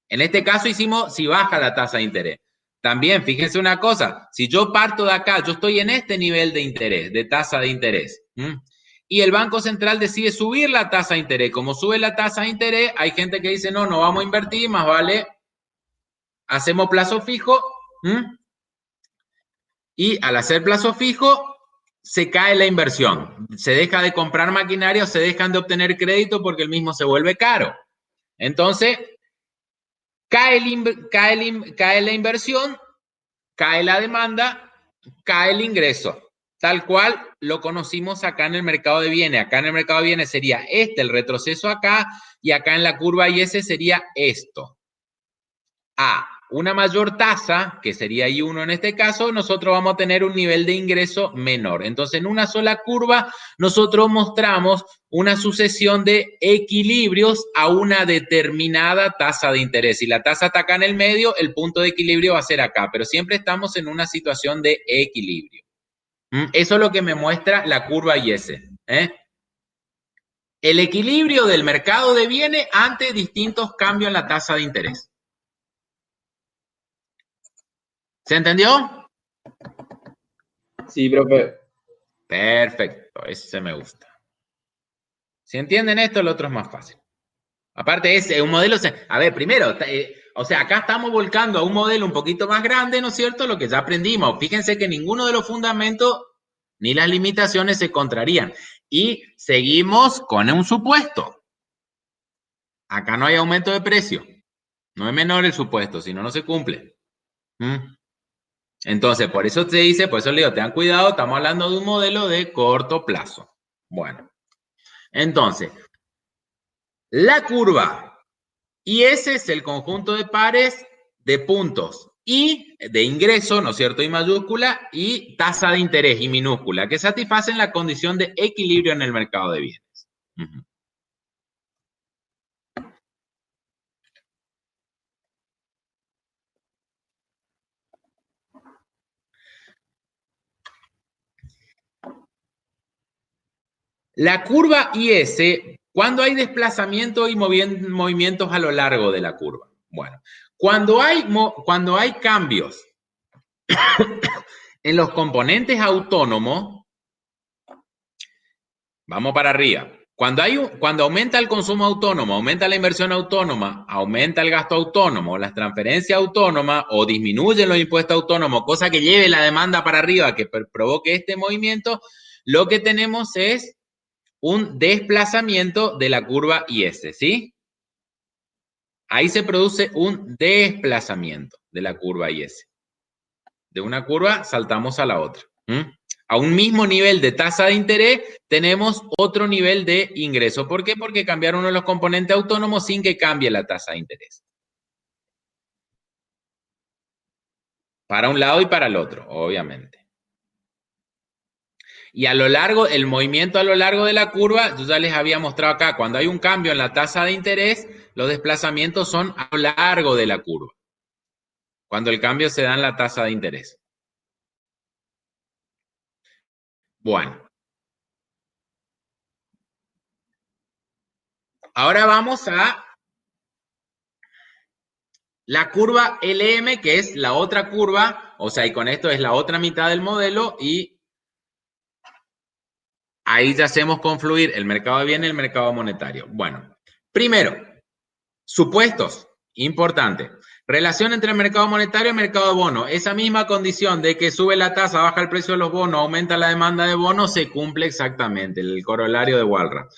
este caso hicimos si baja la tasa de interés. También, fíjense una cosa, si yo parto de acá, yo estoy en este nivel de interés, de tasa de interés. Y el Banco Central decide subir la tasa de interés. Como sube la tasa de interés, hay gente que dice, no vamos a invertir, más vale, hacemos plazo fijo. Y al hacer plazo fijo, se cae la inversión. Se deja de comprar maquinaria o se dejan de obtener crédito porque el mismo se vuelve caro. Entonces, cae la inversión, cae la demanda, cae el ingreso. Tal cual lo conocimos acá en el mercado de bienes. Acá en el mercado de bienes sería el retroceso acá, y acá en la curva IS sería esto. A una mayor tasa, que sería I1 en este caso, nosotros vamos a tener un nivel de ingreso menor. Entonces, en una sola curva, nosotros mostramos una sucesión de equilibrios a una determinada tasa de interés. Si la tasa está acá en el medio, el punto de equilibrio va a ser acá, pero siempre estamos en una situación de equilibrio. Eso es lo que me muestra la curva IS. El equilibrio del mercado de bienes ante distintos cambios en la tasa de interés. ¿Se entendió? Sí, profe. Perfecto, ese me gusta. Si entienden esto, el otro es más fácil. Aparte es un modelo... A ver, primero, o sea, acá estamos volcando a un modelo un poquito más grande, ¿no es cierto? Lo que ya aprendimos. Fíjense que ninguno de los fundamentos ni las limitaciones se contrarían. Y seguimos con un supuesto. Acá no hay aumento de precio. No es menor el supuesto, si no, no se cumple. Entonces, por eso te dice, por eso le digo, tengan cuidado, estamos hablando de un modelo de corto plazo. Bueno, entonces, la curva, y ese es el conjunto de pares de puntos y de ingreso, ¿no es cierto? Y mayúscula, y tasa de interés y minúscula, que satisfacen la condición de equilibrio en el mercado de bienes. La curva IS, cuando hay desplazamiento y movimientos a lo largo de la curva. Bueno, cuando hay cambios en los componentes autónomos, vamos para arriba. Cuando aumenta el consumo autónomo, aumenta la inversión autónoma, aumenta el gasto autónomo, las transferencias autónomas o disminuyen los impuestos autónomos, cosa que lleve la demanda para arriba, que provoque este movimiento, lo que tenemos es un desplazamiento de la curva IS, ¿sí? Ahí se produce un desplazamiento de la curva IS. De una curva saltamos a la otra. A un mismo nivel de tasa de interés tenemos otro nivel de ingreso. ¿Por qué? Porque cambiaron uno de los componentes autónomos sin que cambie la tasa de interés. Para un lado y para el otro, obviamente. Y el movimiento a lo largo de la curva, yo ya les había mostrado acá, cuando hay un cambio en la tasa de interés, los desplazamientos son a lo largo de la curva. Cuando el cambio se da en la tasa de interés. Bueno. Ahora vamos a la curva LM, que es la otra curva, o sea, y con esto es la otra mitad del modelo, y ahí ya hacemos confluir el mercado de bienes y el mercado monetario. Bueno, primero, supuestos, importante. Relación entre el mercado monetario y el mercado de bonos. Esa misma condición de que sube la tasa, baja el precio de los bonos, aumenta la demanda de bonos, se cumple exactamente, el corolario de Walras.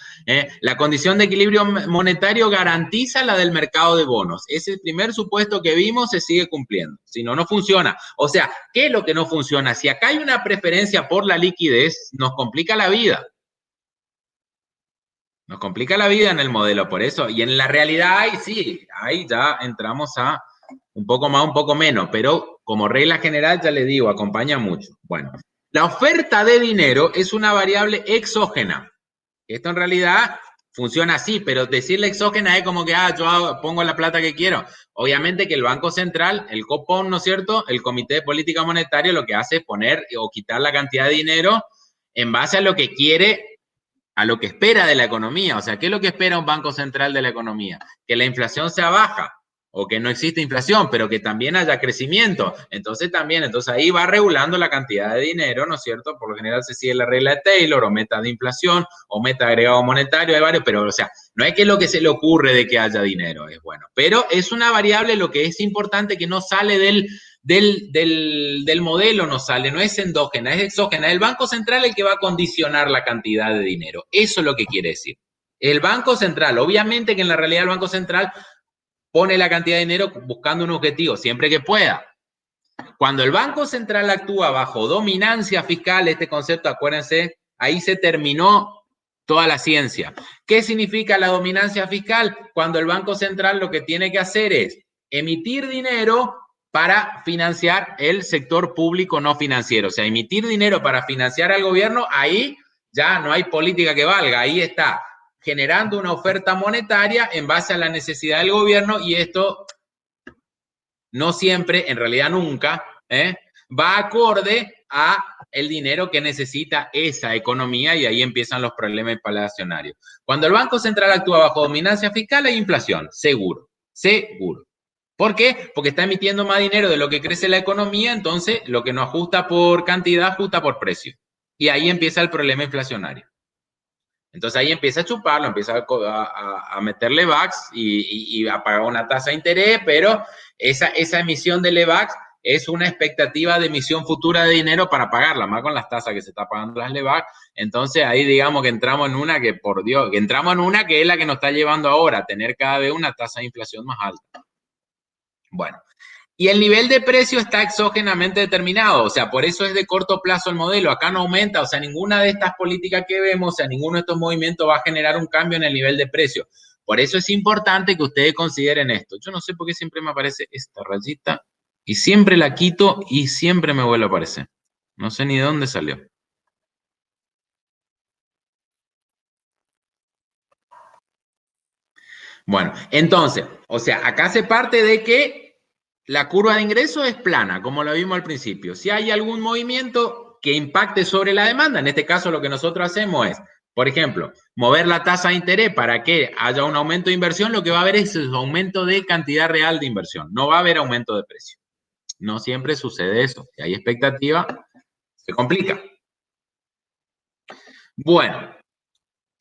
La condición de equilibrio monetario garantiza la del mercado de bonos. Ese primer supuesto que vimos se sigue cumpliendo. Si no, no funciona. O sea, ¿qué es lo que no funciona? Si acá hay una preferencia por la liquidez, nos complica la vida. Nos complica la vida en el modelo, por eso. Y en la realidad, ahí ya entramos a un poco más, un poco menos, pero como regla general, ya les digo, acompaña mucho. Bueno, la oferta de dinero es una variable exógena. Esto en realidad funciona así, pero decirle exógena es como que, yo pongo la plata que quiero. Obviamente que el Banco Central, el Copom, ¿no es cierto? El Comité de Política Monetaria lo que hace es poner o quitar la cantidad de dinero en base a lo que quiere, a lo que espera de la economía. O sea, ¿qué es lo que espera un Banco Central de la economía? Que la inflación sea baja o que no existe inflación, pero que también haya crecimiento. Entonces ahí va regulando la cantidad de dinero, ¿no es cierto? Por lo general se sigue la regla de Taylor o meta de inflación o meta de agregado monetario, hay varios, pero o sea, no es que lo que se le ocurre de que haya dinero, es bueno. Pero es una variable, lo que es importante, que no sale del modelo, no sale, no es endógena, es exógena. El Banco Central es el que va a condicionar la cantidad de dinero. Eso es lo que quiere decir. El Banco Central, obviamente que en la realidad el Banco Central pone la cantidad de dinero buscando un objetivo, siempre que pueda. Cuando el Banco Central actúa bajo dominancia fiscal, este concepto, acuérdense, ahí se terminó toda la ciencia. ¿Qué significa la dominancia fiscal? Cuando el Banco Central lo que tiene que hacer es emitir dinero para financiar el sector público no financiero. O sea, emitir dinero para financiar al gobierno, ahí ya no hay política que valga, ahí está generando una oferta monetaria en base a la necesidad del gobierno, y esto no siempre, en realidad nunca, va acorde a el dinero que necesita esa economía, y ahí empiezan los problemas inflacionarios. Cuando el Banco Central actúa bajo dominancia fiscal hay inflación, seguro, seguro. ¿Por qué? Porque está emitiendo más dinero de lo que crece la economía, entonces lo que no ajusta por cantidad, ajusta por precio. Y ahí empieza el problema inflacionario. Entonces ahí empieza a chuparlo, empieza a meterle VAX y a pagar una tasa de interés, pero esa emisión de LEVAX es una expectativa de emisión futura de dinero para pagarla, más con las tasas que se está pagando las LEVAX. Entonces ahí digamos que entramos en una que, por Dios, que entramos en una que es la que nos está llevando ahora a tener cada vez una tasa de inflación más alta. Bueno, y el nivel de precio está exógenamente determinado, o sea, por eso es de corto plazo el modelo, acá no aumenta, o sea, ninguna de estas políticas que vemos, o sea, ninguno de estos movimientos va a generar un cambio en el nivel de precio. Por eso es importante que ustedes consideren esto. Yo no sé por qué siempre me aparece esta rayita y siempre la quito y siempre me vuelve a aparecer. No sé ni de dónde salió. Bueno, entonces, o sea, acá se parte de que la curva de ingreso es plana, como lo vimos al principio. Si hay algún movimiento que impacte sobre la demanda, en este caso lo que nosotros hacemos es, por ejemplo, mover la tasa de interés para que haya un aumento de inversión, lo que va a haber es un aumento de cantidad real de inversión, no va a haber aumento de precio. No siempre sucede eso. Si hay expectativa, se complica. Bueno,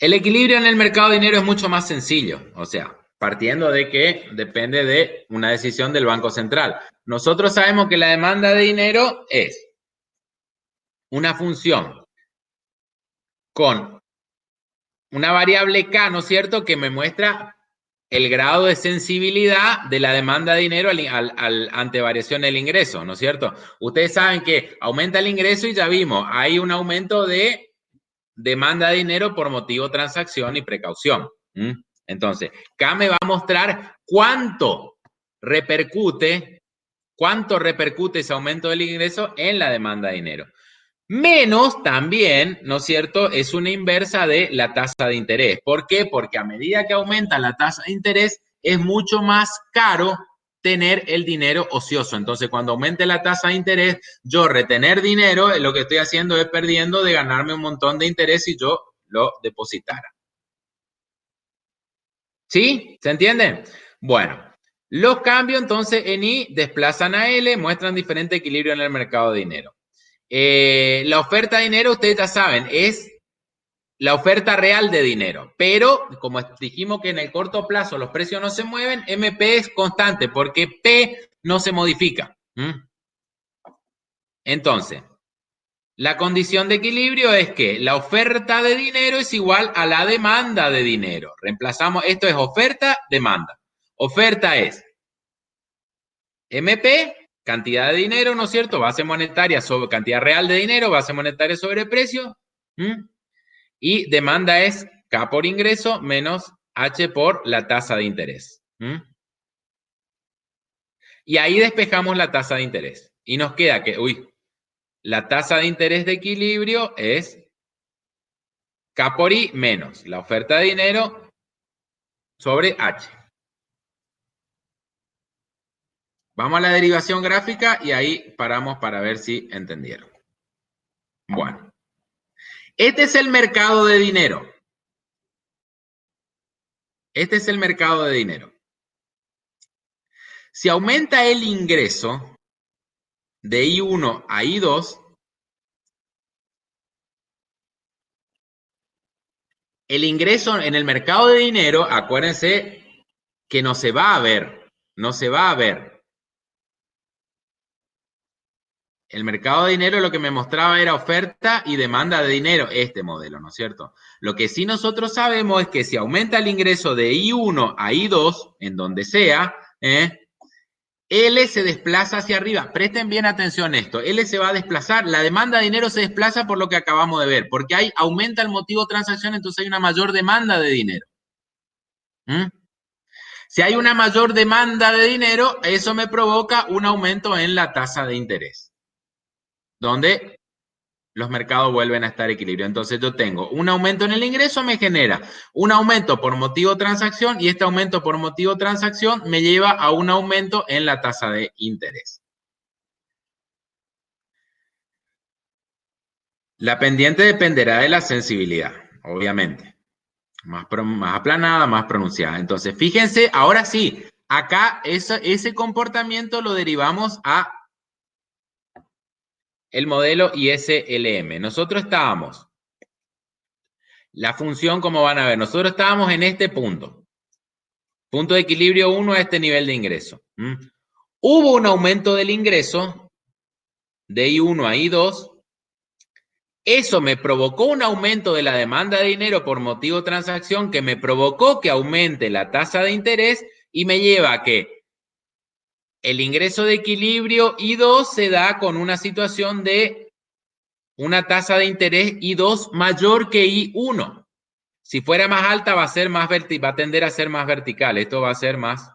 el equilibrio en el mercado de dinero es mucho más sencillo, o sea, partiendo de que depende de una decisión del Banco Central. Nosotros sabemos que la demanda de dinero es una función con una variable K, ¿no es cierto?, que me muestra el grado de sensibilidad de la demanda de dinero ante variación del ingreso, ¿no es cierto? Ustedes saben que aumenta el ingreso y ya vimos, hay un aumento de demanda de dinero por motivo transacción y precaución. Entonces, K me va a mostrar cuánto repercute ese aumento del ingreso en la demanda de dinero. Menos también, ¿no es cierto?, es una inversa de la tasa de interés. ¿Por qué? Porque a medida que aumenta la tasa de interés, es mucho más caro tener el dinero ocioso. Entonces, cuando aumente la tasa de interés, yo retener dinero, lo que estoy haciendo es perdiendo de ganarme un montón de interés si yo lo depositara. ¿Sí? ¿Se entiende? Bueno, los cambios entonces en I desplazan a L, muestran diferente equilibrio en el mercado de dinero. La oferta de dinero, ustedes ya saben, es la oferta real de dinero, pero como dijimos que en el corto plazo los precios no se mueven, MP es constante porque P no se modifica. Entonces, la condición de equilibrio es que la oferta de dinero es igual a la demanda de dinero. Reemplazamos, esto es oferta, demanda. Oferta es MP, cantidad de dinero, ¿no es cierto? Base monetaria sobre cantidad real de dinero, base monetaria sobre precio. Y demanda es K por ingreso menos H por la tasa de interés. Y ahí despejamos la tasa de interés. Y nos queda que, la tasa de interés de equilibrio es K por I menos la oferta de dinero sobre H. Vamos a la derivación gráfica y ahí paramos para ver si entendieron. Bueno, este es el mercado de dinero. Este es el mercado de dinero. Si aumenta el ingreso de I1 a I2, el ingreso en el mercado de dinero, acuérdense que no se va a ver, no se va a ver. El mercado de dinero lo que me mostraba era oferta y demanda de dinero, este modelo, ¿no es cierto? Lo que sí nosotros sabemos es que si aumenta el ingreso de I1 a I2, en donde sea, L se desplaza hacia arriba. Presten bien atención a esto. L se va a desplazar. La demanda de dinero se desplaza por lo que acabamos de ver, porque aumenta el motivo de transacción, entonces hay una mayor demanda de dinero. Si hay una mayor demanda de dinero, eso me provoca un aumento en la tasa de interés, donde los mercados vuelven a estar equilibrados. Entonces yo tengo un aumento en el ingreso, me genera un aumento por motivo de transacción y este aumento por motivo de transacción me lleva a un aumento en la tasa de interés. La pendiente dependerá de la sensibilidad, obviamente. Más aplanada, más pronunciada. Entonces, fíjense, ahora sí, acá ese comportamiento lo derivamos a el modelo ISLM. Nosotros estábamos la función, como van a ver, nosotros estábamos en este punto. Punto de equilibrio 1 a este nivel de ingreso. Hubo un aumento del ingreso de I1 a I2. Eso me provocó un aumento de la demanda de dinero por motivo de transacción que me provocó que aumente la tasa de interés y me lleva a que el ingreso de equilibrio I2 se da con una situación de una tasa de interés I2 mayor que I1. Si fuera más alta va a ser más va a tender a ser más vertical. Esto va a ser más.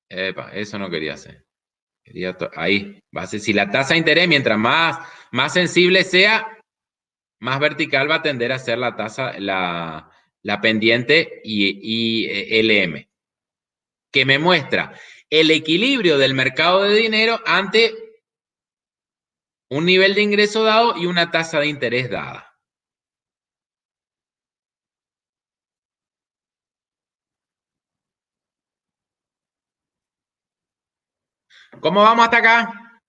Epa, eso no quería hacer. Ahí. Va a ser, si la tasa de interés, mientras más sensible sea, más vertical va a tender a ser la tasa, la pendiente y LM. Que me muestra el equilibrio del mercado de dinero ante un nivel de ingreso dado y una tasa de interés dada. ¿Cómo vamos hasta acá?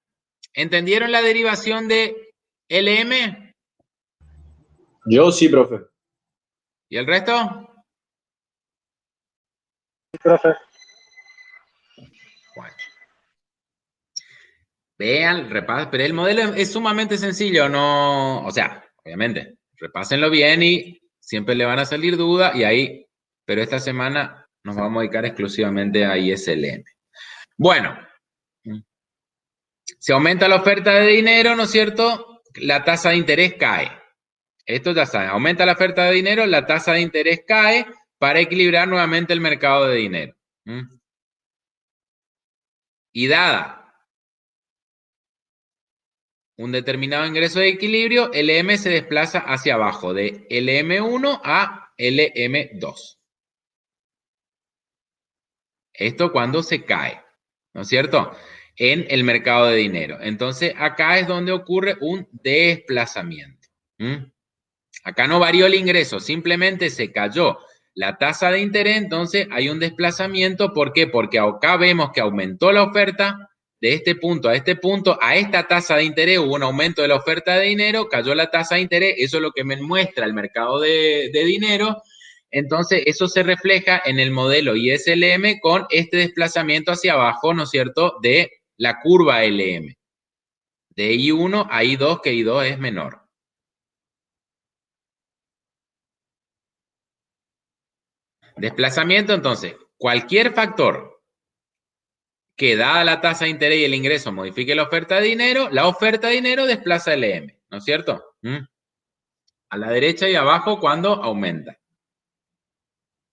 ¿Entendieron la derivación de LM? Yo sí, profe. ¿Y el resto? Sí, profe. Bueno. Vean, repasen, pero el modelo es sumamente sencillo, no, o sea, obviamente, repásenlo bien y siempre le van a salir dudas y ahí, pero esta semana nos vamos a dedicar exclusivamente a ISLM. Bueno, se aumenta la oferta de dinero, ¿no es cierto? La tasa de interés cae. Esto ya saben, aumenta la oferta de dinero, la tasa de interés cae para equilibrar nuevamente el mercado de dinero. Y dada un determinado ingreso de equilibrio, LM se desplaza hacia abajo, de LM1 a LM2. Esto cuando se cae, ¿no es cierto? En el mercado de dinero. Entonces, acá es donde ocurre un desplazamiento. Acá no varió el ingreso, simplemente se cayó la tasa de interés, entonces hay un desplazamiento. ¿Por qué? Porque acá vemos que aumentó la oferta de este punto a este punto, a esta tasa de interés hubo un aumento de la oferta de dinero, cayó la tasa de interés, eso es lo que me muestra el mercado de dinero. Entonces, eso se refleja en el modelo ISLM con este desplazamiento hacia abajo, ¿no es cierto?, de la curva LM. De I1 a I2, que I2 es menor. Desplazamiento, entonces, cualquier factor que dada la tasa de interés y el ingreso modifique la oferta de dinero, la oferta de dinero desplaza LM, ¿no es cierto? A la derecha y abajo cuando aumenta.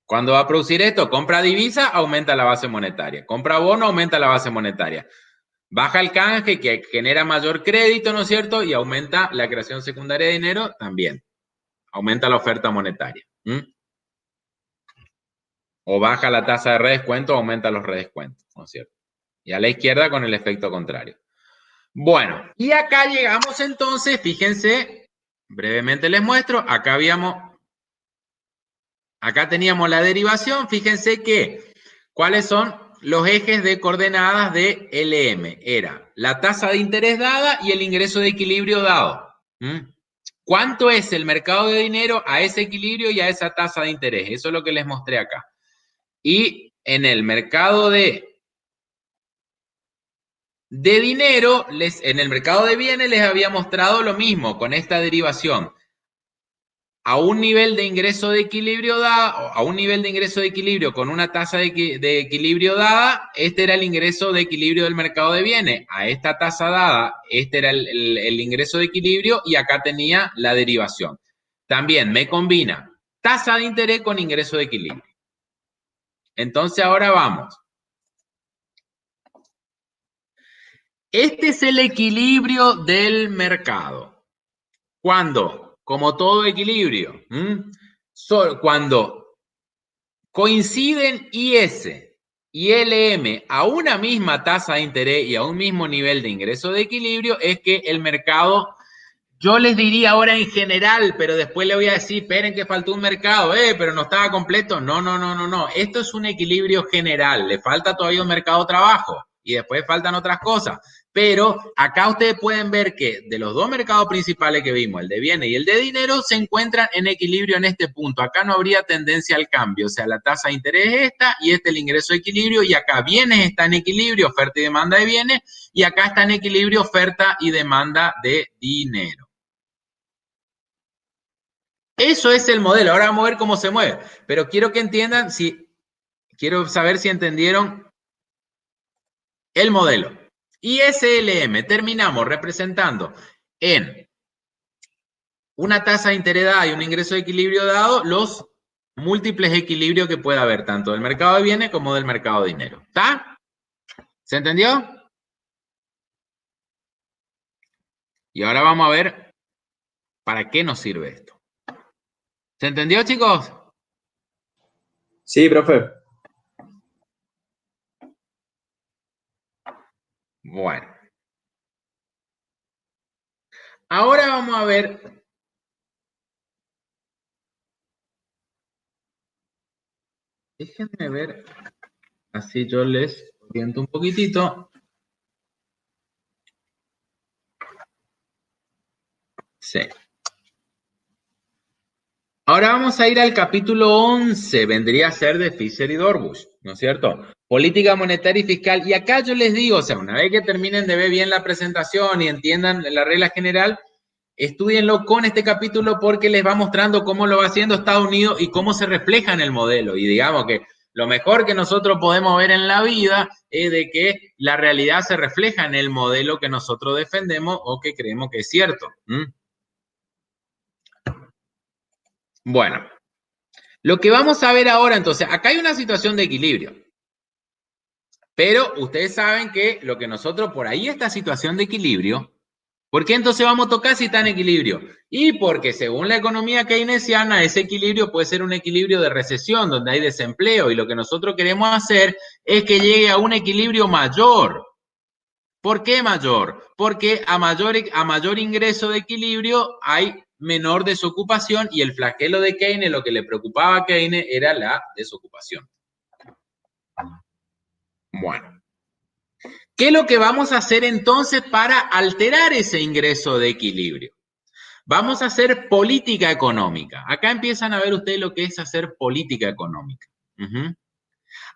Cuando va a producir esto, compra divisa, aumenta la base monetaria. Compra bono, aumenta la base monetaria. Baja el canje, que genera mayor crédito, ¿no es cierto? Y aumenta la creación secundaria de dinero también. Aumenta la oferta monetaria. O baja la tasa de redescuento, aumenta los redescuentos, ¿no es cierto? Y a la izquierda con el efecto contrario. Bueno, y acá llegamos entonces, fíjense, brevemente les muestro, acá teníamos la derivación, fíjense que, ¿cuáles son los ejes de coordenadas de LM? Era la tasa de interés dada y el ingreso de equilibrio dado. ¿Cuánto es el mercado de dinero a ese equilibrio y a esa tasa de interés? Eso es lo que les mostré acá. Y en el mercado de dinero, en el mercado de bienes les había mostrado lo mismo con esta derivación. A un nivel de ingreso de equilibrio con una tasa de equilibrio dada, este era el ingreso de equilibrio del mercado de bienes. A esta tasa dada, este era el ingreso de equilibrio y acá tenía la derivación. También me combina tasa de interés con ingreso de equilibrio. Entonces ahora vamos. Este es el equilibrio del mercado. ¿Cuándo? Como todo equilibrio. Cuando coinciden IS y LM a una misma tasa de interés y a un mismo nivel de ingreso de equilibrio, es que el mercado, yo les diría ahora en general, pero después le voy a decir, esperen que faltó un mercado, pero no estaba completo. No. Esto es un equilibrio general, le falta todavía un mercado de trabajo. y después faltan otras cosas. Pero acá ustedes pueden ver que de los dos mercados principales que vimos, el de bienes y el de dinero, se encuentran en equilibrio en este punto. Acá no habría tendencia al cambio, o sea, la tasa de interés es esta y este el ingreso de equilibrio, y acá bienes está en equilibrio, oferta y demanda de bienes, y acá está en equilibrio oferta y demanda de dinero. Eso es el modelo. Ahora vamos a ver cómo se mueve. Pero quiero que entiendan, quiero saber si entendieron el modelo. Y SLM terminamos representando en una tasa de interés dada y un ingreso de equilibrio dado los múltiples equilibrios que pueda haber, tanto del mercado de bienes como del mercado de dinero. ¿Está? ¿Se entendió? Y ahora vamos a ver para qué nos sirve esto. ¿Se entendió, chicos? Sí, profe. Bueno. Ahora vamos a ver. Déjenme ver. Así yo les oriento un poquitito. Sí. Ahora vamos a ir al capítulo 11, vendría a ser de Fisher y Dorbush, ¿no es cierto? Política monetaria y fiscal. Y acá yo les digo, o sea, una vez que terminen de ver bien la presentación y entiendan la regla general, estúdienlo con este capítulo porque les va mostrando cómo lo va haciendo Estados Unidos y cómo se refleja en el modelo. Y digamos que lo mejor que nosotros podemos ver en la vida es de que la realidad se refleja en el modelo que nosotros defendemos o que creemos que es cierto. Bueno, lo que vamos a ver ahora, entonces, acá hay una situación de equilibrio. Pero ustedes saben que lo que nosotros, por ahí esta situación de equilibrio, ¿por qué entonces vamos a tocar si está en equilibrio? Y porque según la economía keynesiana, ese equilibrio puede ser un equilibrio de recesión, donde hay desempleo, y lo que nosotros queremos hacer es que llegue a un equilibrio mayor. ¿Por qué mayor? Porque a mayor ingreso de equilibrio hay menor desocupación, y el flagelo de Keynes, lo que le preocupaba a Keynes era la desocupación. Bueno, ¿qué es lo que vamos a hacer entonces para alterar ese ingreso de equilibrio? Vamos a hacer política económica. Acá empiezan a ver ustedes lo que es hacer política económica.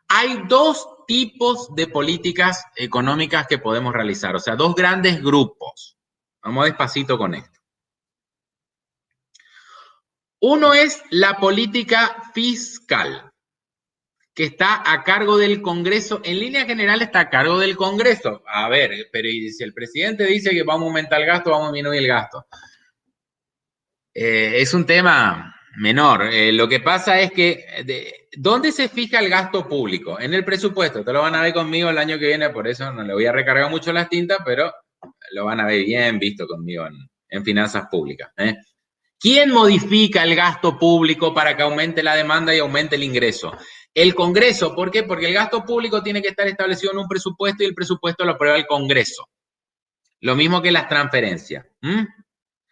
Hay dos tipos de políticas económicas que podemos realizar, o sea, dos grandes grupos. Vamos despacito con esto. Uno es la política fiscal, que está a cargo del Congreso. En línea general está a cargo del Congreso. A ver, pero si el presidente dice que vamos a aumentar el gasto, vamos a disminuir el gasto. Es un tema menor. Lo que pasa es que, ¿dónde se fija el gasto público? En el presupuesto. Ustedes lo van a ver conmigo el año que viene, por eso no le voy a recargar mucho las tintas, pero lo van a ver bien visto conmigo en finanzas públicas. ¿Quién modifica el gasto público para que aumente la demanda y aumente el ingreso? El Congreso. ¿Por qué? Porque el gasto público tiene que estar establecido en un presupuesto y el presupuesto lo aprueba el Congreso. Lo mismo que las transferencias.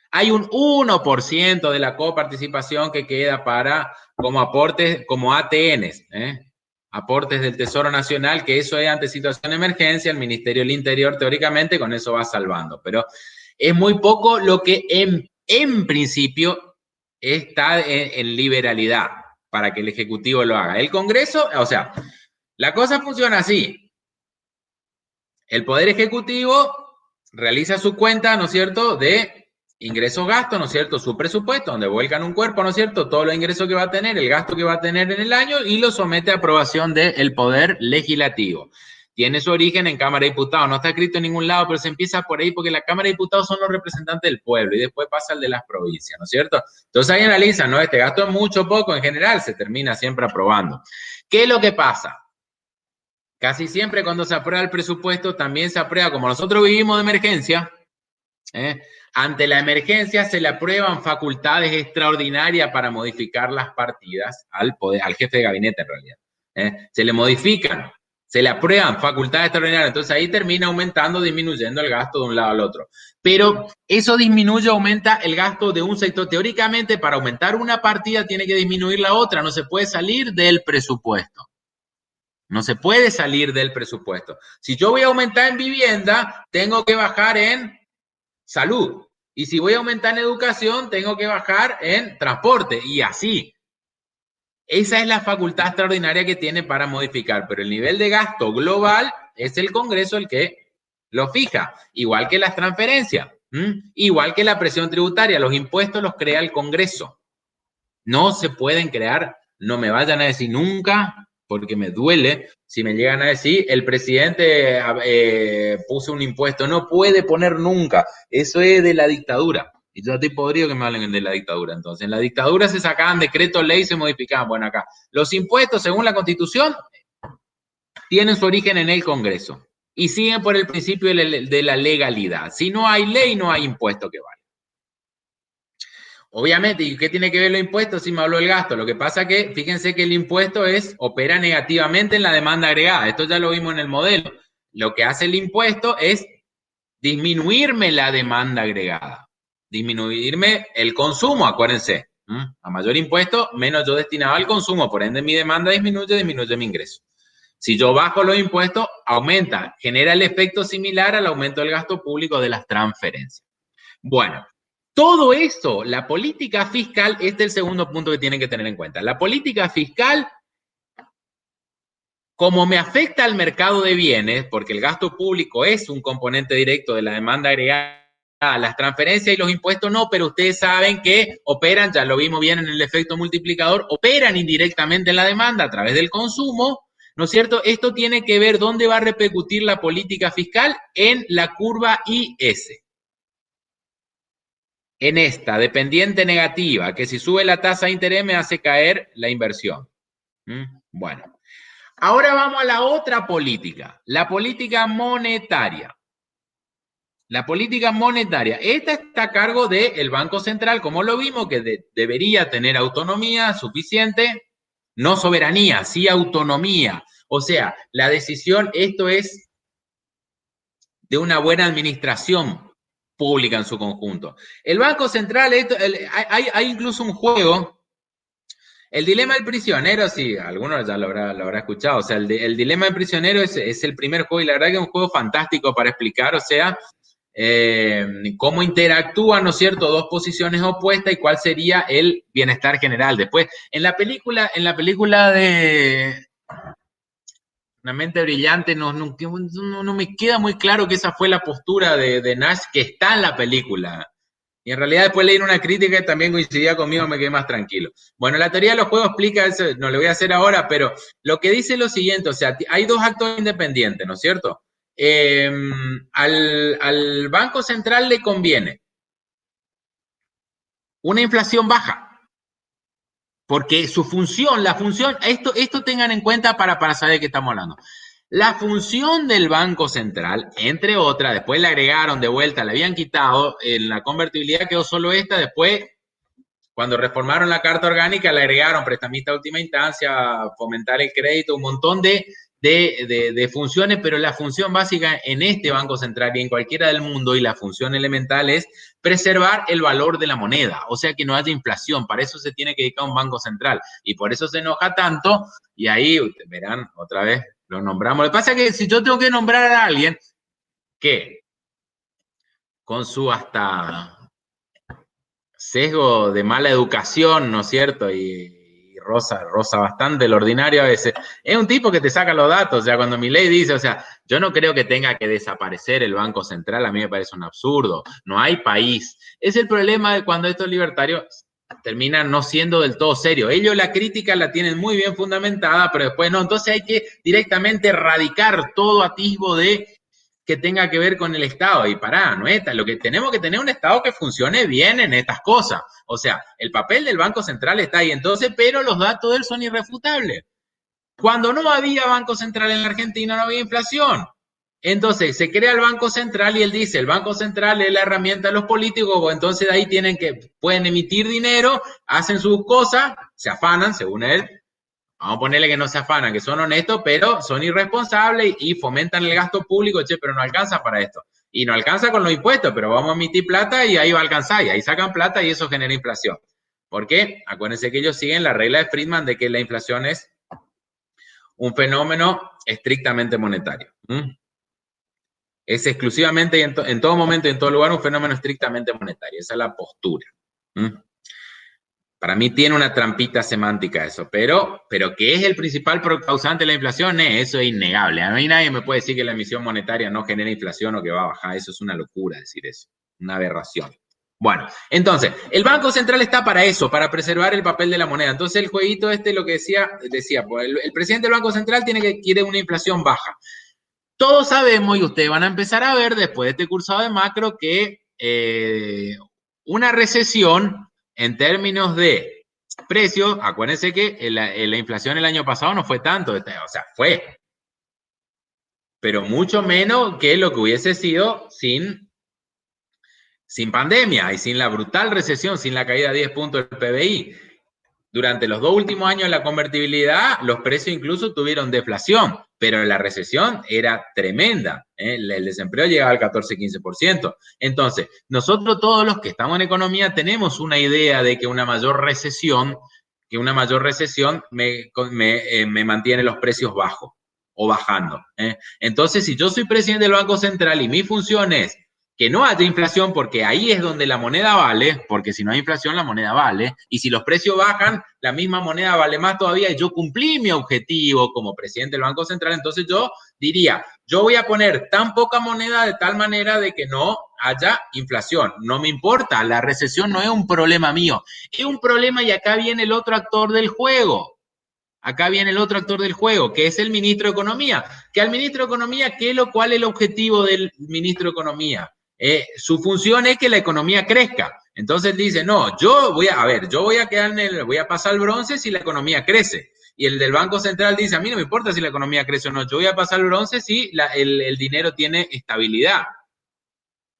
Hay un 1% de la coparticipación que queda para como aportes, como ATNs, aportes del Tesoro Nacional, que eso es ante situación de emergencia, el Ministerio del Interior teóricamente con eso va salvando, pero es muy poco lo que en principio está en liberalidad para que el Ejecutivo lo haga. El Congreso, o sea, la cosa funciona así. El Poder Ejecutivo realiza su cuenta, ¿no es cierto?, de ingresos-gastos, ¿no es cierto?, su presupuesto, donde vuelcan un cuerpo, ¿no es cierto?, todos los ingresos que va a tener, el gasto que va a tener en el año, y lo somete a aprobación del Poder Legislativo. Tiene su origen en Cámara de Diputados, no está escrito en ningún lado, pero se empieza por ahí porque la Cámara de Diputados son los representantes del pueblo y después pasa el de las provincias, ¿no es cierto? Entonces ahí analizan, ¿no? Este gasto es mucho o poco, en general se termina siempre aprobando. ¿Qué es lo que pasa? Casi siempre cuando se aprueba el presupuesto también se aprueba, como nosotros vivimos de emergencia, ante la emergencia se le aprueban facultades extraordinarias para modificar las partidas al jefe de gabinete en realidad. Se le modifican, se le aprueban facultades extraordinarias, entonces ahí termina aumentando, disminuyendo el gasto de un lado al otro. Pero eso disminuye, aumenta el gasto de un sector. Teóricamente, para aumentar una partida tiene que disminuir la otra, no se puede salir del presupuesto. No se puede salir del presupuesto. Si yo voy a aumentar en vivienda, tengo que bajar en salud. Y si voy a aumentar en educación, tengo que bajar en transporte. Y así. Esa es la facultad extraordinaria que tiene para modificar. Pero el nivel de gasto global es el Congreso el que lo fija. Igual que las transferencias. Igual que la presión tributaria. Los impuestos los crea el Congreso. No se pueden crear. No me vayan a decir nunca, porque me duele, si me llegan a decir, el presidente puso un impuesto. No puede poner nunca. Eso es de la dictadura. Y yo estoy podrido que me hablen de la dictadura. Entonces, en la dictadura se sacaban decretos, leyes, se modificaban. Bueno, acá, los impuestos, según la Constitución, tienen su origen en el Congreso. Y siguen por el principio de la legalidad. Si no hay ley, no hay impuesto que valga. Obviamente, ¿y qué tiene que ver los impuestos si me habló el gasto? Lo que pasa que, fíjense que el impuesto opera negativamente en la demanda agregada. Esto ya lo vimos en el modelo. Lo que hace el impuesto es disminuirme la demanda agregada. Disminuirme el consumo, acuérdense. A mayor impuesto, menos yo destinado al consumo. Por ende, mi demanda disminuye mi ingreso. Si yo bajo los impuestos, aumenta. Genera el efecto similar al aumento del gasto público de las transferencias. Bueno. Todo eso, la política fiscal, este es el segundo punto que tienen que tener en cuenta. La política fiscal, como me afecta al mercado de bienes, porque el gasto público es un componente directo de la demanda agregada, las transferencias y los impuestos no, pero ustedes saben que operan, ya lo vimos bien en el efecto multiplicador, operan indirectamente en la demanda a través del consumo, ¿no es cierto? Esto tiene que ver dónde va a repercutir la política fiscal en la curva IS. En esta dependiente negativa, que si sube la tasa de interés me hace caer la inversión. Bueno, ahora vamos a la otra política, la política monetaria. La política monetaria, esta está a cargo del Banco Central, como lo vimos, que debería tener autonomía suficiente, no soberanía, sí autonomía. O sea, la decisión, esto es de una buena administración pública en su conjunto. El Banco Central, hay incluso un juego, el dilema del prisionero, sí, algunos ya lo habrá escuchado, o sea, el dilema del prisionero es el primer juego y la verdad que es un juego fantástico para explicar, o sea, cómo interactúan, ¿no es cierto?, dos posiciones opuestas y cuál sería el bienestar general. Después, en la película de Una mente brillante, no me queda muy claro que esa fue la postura de Nash que está en la película. Y en realidad después leí una crítica que también coincidía conmigo, me quedé más tranquilo. Bueno, la teoría de los juegos explica eso, no lo voy a hacer ahora, pero lo que dice es lo siguiente, o sea, hay dos actores independientes, ¿no es cierto? Al Banco Central le conviene una inflación baja, porque su función, esto tengan en cuenta para saber de qué estamos hablando. La función del Banco Central, entre otras, después le agregaron de vuelta, le habían quitado, en la convertibilidad quedó solo esta, después, cuando reformaron la Carta Orgánica, le agregaron prestamista de última instancia, fomentar el crédito, un montón de funciones, pero la función básica en este Banco Central y en cualquiera del mundo, y la función elemental es preservar el valor de la moneda, o sea que no haya inflación, para eso se tiene que dedicar un Banco Central, y por eso se enoja tanto, y ahí verán otra vez, lo nombramos. Lo que pasa es que si yo tengo que nombrar a alguien que con su hasta sesgo de mala educación, ¿no es cierto?, y rosa bastante el ordinario a veces, es un tipo que te saca los datos, o sea, cuando Milei dice, o sea, yo no creo que tenga que desaparecer el Banco Central, a mí me parece un absurdo, no hay país. Es el problema de cuando estos libertarios terminan no siendo del todo serios. Ellos la crítica la tienen muy bien fundamentada, pero después no, entonces hay que directamente erradicar todo atisbo de que tenga que ver con el Estado. Y no es lo que tenemos que tener un Estado que funcione bien en estas cosas. O sea, el papel del Banco Central está ahí entonces, pero los datos de él son irrefutables. Cuando no había Banco Central en la Argentina, no había inflación. Entonces, se crea el Banco Central y él dice, el Banco Central es la herramienta de los políticos, entonces de ahí pueden emitir dinero, hacen sus cosas, se afanan, según él. Vamos a ponerle que no se afanan, que son honestos, pero son irresponsables y fomentan el gasto público, pero no alcanza para esto. Y no alcanza con los impuestos, pero vamos a emitir plata y ahí va a alcanzar, y ahí sacan plata y eso genera inflación. ¿Por qué? Acuérdense que ellos siguen la regla de Friedman de que la inflación es un fenómeno estrictamente monetario. Es exclusivamente y en todo momento y en todo lugar un fenómeno estrictamente monetario. Esa es la postura. Para mí tiene una trampita semántica eso, pero que es el principal causante de la inflación, eso es innegable. A mí nadie me puede decir que la emisión monetaria no genera inflación o que va a bajar. Eso es una locura decir eso, una aberración. Bueno, entonces, el Banco Central está para eso, para preservar el papel de la moneda. Entonces, el jueguito lo que decía pues, el presidente del Banco Central quiere una inflación baja. Todos sabemos, y ustedes van a empezar a ver después de este cursado de macro, que una recesión en términos de precios, acuérdense que la inflación el año pasado no fue tanto, o sea, fue, pero mucho menos que lo que hubiese sido sin pandemia y sin la brutal recesión, sin la caída de 10 puntos del PBI. Durante los 2 últimos años de la convertibilidad, los precios incluso tuvieron deflación, pero la recesión era tremenda. El desempleo llegaba al 14-15%. Entonces, nosotros todos los que estamos en economía tenemos una idea de que una mayor recesión me mantiene los precios bajos o bajando. Entonces, si yo soy presidente del Banco Central y mi función es que no haya inflación, porque ahí es donde la moneda vale, porque si no hay inflación la moneda vale, y si los precios bajan, la misma moneda vale más todavía, y yo cumplí mi objetivo como presidente del Banco Central, entonces yo diría, yo voy a poner tan poca moneda de tal manera de que no haya inflación, no me importa, la recesión no es un problema mío, es un problema y acá viene el otro actor del juego. Acá viene el otro actor del juego, que es el ministro de Economía. Que al ministro de Economía, ¿cuál es el objetivo del ministro de Economía? Su función es que la economía crezca. Entonces dice, no, voy a pasar el bronce si la economía crece. Y el del Banco Central dice, a mí no me importa si la economía crece o no, yo voy a pasar el bronce si el dinero tiene estabilidad,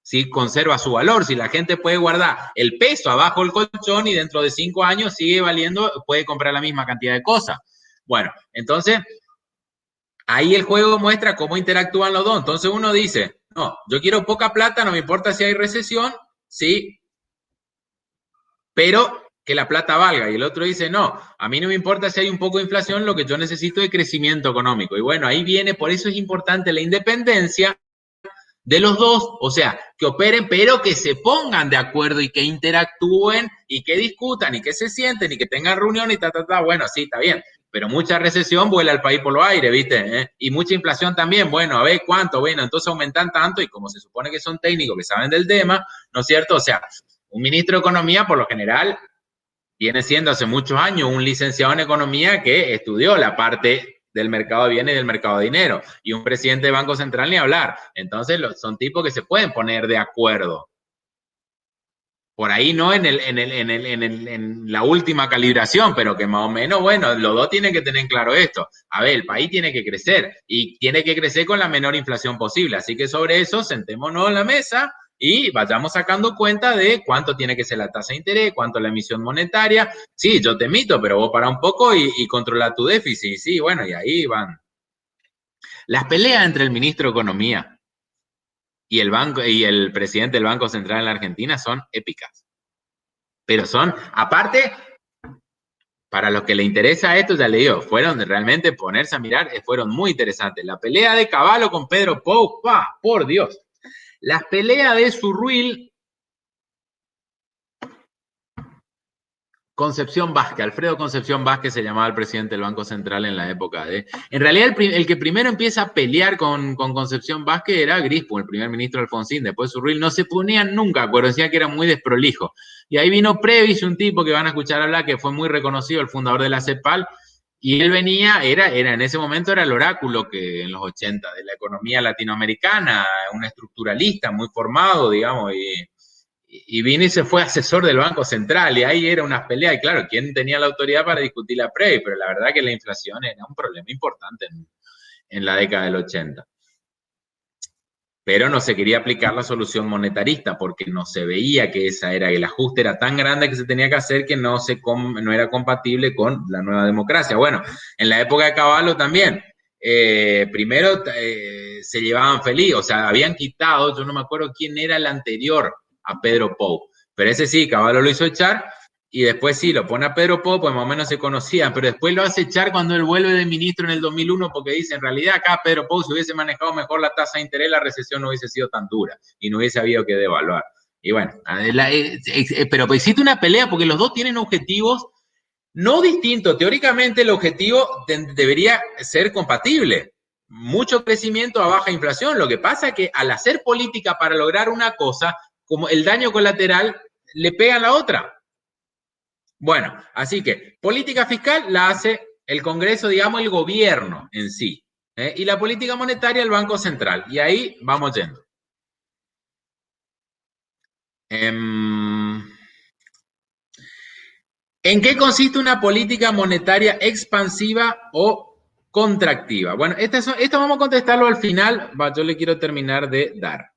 si conserva su valor, si la gente puede guardar el peso abajo del colchón y dentro de 5 años sigue valiendo, puede comprar la misma cantidad de cosas. Bueno, entonces, ahí el juego muestra cómo interactúan los dos. Entonces uno dice, no, yo quiero poca plata, no me importa si hay recesión, sí, pero que la plata valga. Y el otro dice, no, a mí no me importa si hay un poco de inflación, lo que yo necesito es crecimiento económico. Y bueno, ahí viene, por eso es importante la independencia de los dos, o sea, que operen, pero que se pongan de acuerdo y que interactúen y que discutan y que se sienten y que tengan reunión y bueno, sí, está bien, pero mucha recesión vuela al país por los aires, ¿viste? Y mucha inflación también, bueno, a ver cuánto, bueno, entonces aumentan tanto y como se supone que son técnicos que saben del tema, ¿no es cierto? O sea, un ministro de Economía por lo general viene siendo hace muchos años un licenciado en Economía que estudió la parte del mercado de bienes y del mercado de dinero. Y un presidente de Banco Central ni hablar. Entonces son tipos que se pueden poner de acuerdo. Por ahí no en la última calibración, pero que más o menos, bueno, los dos tienen que tener claro esto. A ver, el país tiene que crecer y tiene que crecer con la menor inflación posible. Así que sobre eso, sentémonos en la mesa y vayamos sacando cuenta de cuánto tiene que ser la tasa de interés, cuánto la emisión monetaria. Sí, yo te emito, pero vos para un poco y controla tu déficit. Sí, bueno, y ahí van. Las peleas entre el ministro de Economía y el presidente del Banco Central en la Argentina son épicas. Pero son, aparte, para los que le interesa esto, ya le digo, fueron realmente ponerse a mirar, fueron muy interesantes. La pelea de Cavallo con Pedro Pou, por Dios. Las peleas de Zurruil, Concepción Vázquez, Alfredo Concepción Vázquez se llamaba el presidente del Banco Central en la época de... En realidad, el que primero empieza a pelear con Concepción Vázquez era Grispo, el primer ministro Alfonsín. Después Zurruil no se ponían nunca, acuerdo, decía que era muy desprolijo. Y ahí vino Previs, un tipo que van a escuchar hablar, que fue muy reconocido, el fundador de la CEPAL, y él venía, en ese momento era el oráculo que en los 80 de la economía latinoamericana, un estructuralista muy formado, digamos, y vino y se fue asesor del Banco Central, y ahí era una pelea, y claro, ¿quién tenía la autoridad para discutir la Previ? Pero la verdad que la inflación era un problema importante en la década del 80. Pero no se quería aplicar la solución monetarista, porque no se veía que el ajuste era tan grande que se tenía que hacer que no era compatible con la nueva democracia. Bueno, en la época de Cavallo también, primero se llevaban feliz, o sea, habían quitado, yo no me acuerdo quién era el anterior a Pedro Pou, pero ese sí, Cavallo lo hizo echar, Y después sí, lo pone a Pedro Pau, pues más o menos se conocían, pero después lo hace echar cuando él vuelve de ministro en el 2001 porque dice, en realidad acá Pedro Pau si hubiese manejado mejor la tasa de interés, la recesión no hubiese sido tan dura y no hubiese habido que devaluar. Y bueno, pero existe una pelea porque los dos tienen objetivos no distintos. Teóricamente el objetivo debería ser compatible. Mucho crecimiento a baja inflación. Lo que pasa es que al hacer política para lograr una cosa, como el daño colateral le pega a la otra. Bueno, así que política fiscal la hace el Congreso, digamos, el gobierno en sí. Y la política monetaria el Banco Central. Y ahí vamos yendo. ¿En qué consiste una política monetaria expansiva o contractiva? Bueno, esto vamos a contestarlo al final. Yo le quiero terminar de dar.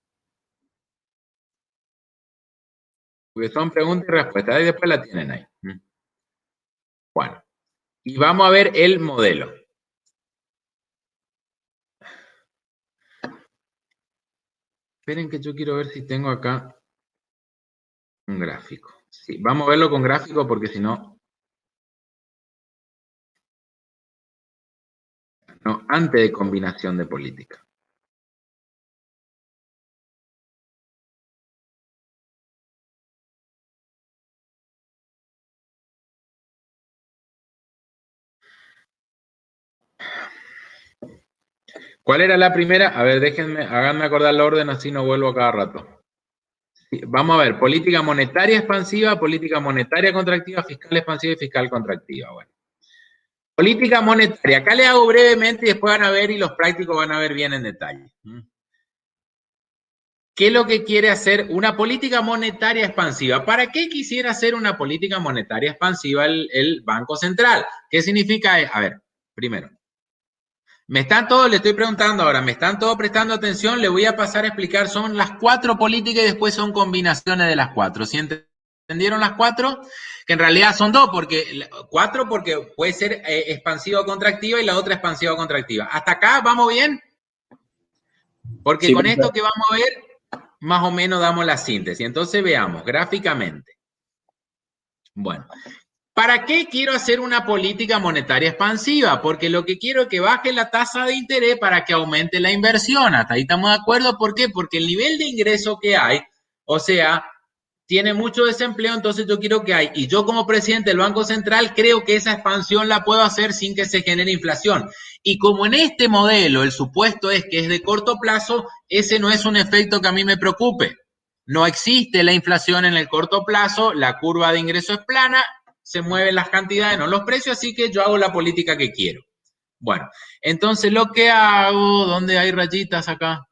Porque son preguntas y respuestas. Y después la tienen ahí. Bueno, y vamos a ver el modelo. Esperen que yo quiero ver si tengo acá un gráfico. Sí, vamos a verlo con gráfico porque si no... No, antes de combinación de política. ¿Cuál era la primera? A ver, déjenme, háganme acordar el orden, así no vuelvo a cada rato. Vamos a ver, política monetaria expansiva, política monetaria contractiva, fiscal expansiva y fiscal contractiva. Bueno. Política monetaria, acá le hago brevemente y después van a ver y los prácticos van a ver bien en detalle. ¿Qué es lo que quiere hacer una política monetaria expansiva? ¿Para qué quisiera hacer una política monetaria expansiva el Banco Central? ¿Qué significa? A ver, primero, me están todos, le estoy preguntando ahora, me están todos prestando atención, le voy a pasar a explicar, son las 4 políticas y después son combinaciones de las 4. ¿Sí entendieron las 4? Que en realidad son 2, porque 4 porque puede ser expansiva o contractiva y la otra expansiva o contractiva. ¿Hasta acá vamos bien? Porque Sí, con esto profe. que vamos a ver, más o menos damos la síntesis. Entonces veamos gráficamente. Bueno, ¿para qué quiero hacer una política monetaria expansiva? Porque lo que quiero es que baje la tasa de interés para que aumente la inversión. Hasta ahí estamos de acuerdo. ¿Por qué? Porque el nivel de ingreso que hay, o sea, tiene mucho desempleo, entonces yo quiero que hay. Y yo como presidente del Banco Central creo que esa expansión la puedo hacer sin que se genere inflación. Y como en este modelo el supuesto es que es de corto plazo, ese no es un efecto que a mí me preocupe. No existe la inflación en el corto plazo, la curva de ingreso es plana, se mueven las cantidades, no los precios, así que yo hago la política que quiero. Bueno, entonces lo que hago, ¿dónde hay rayitas acá?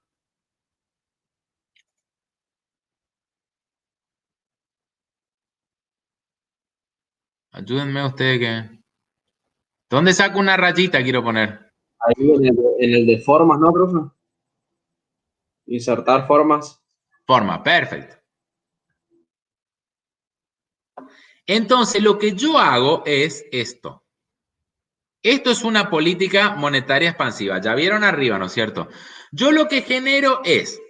Ayúdenme ustedes que... ¿Dónde saco una rayita? Quiero poner. Ahí en el de formas, ¿no, profe? Insertar formas. Forma, perfecto. Entonces, lo que yo hago es esto. Esto es una política monetaria expansiva. Ya vieron arriba, ¿no es cierto? Yo lo que genero es...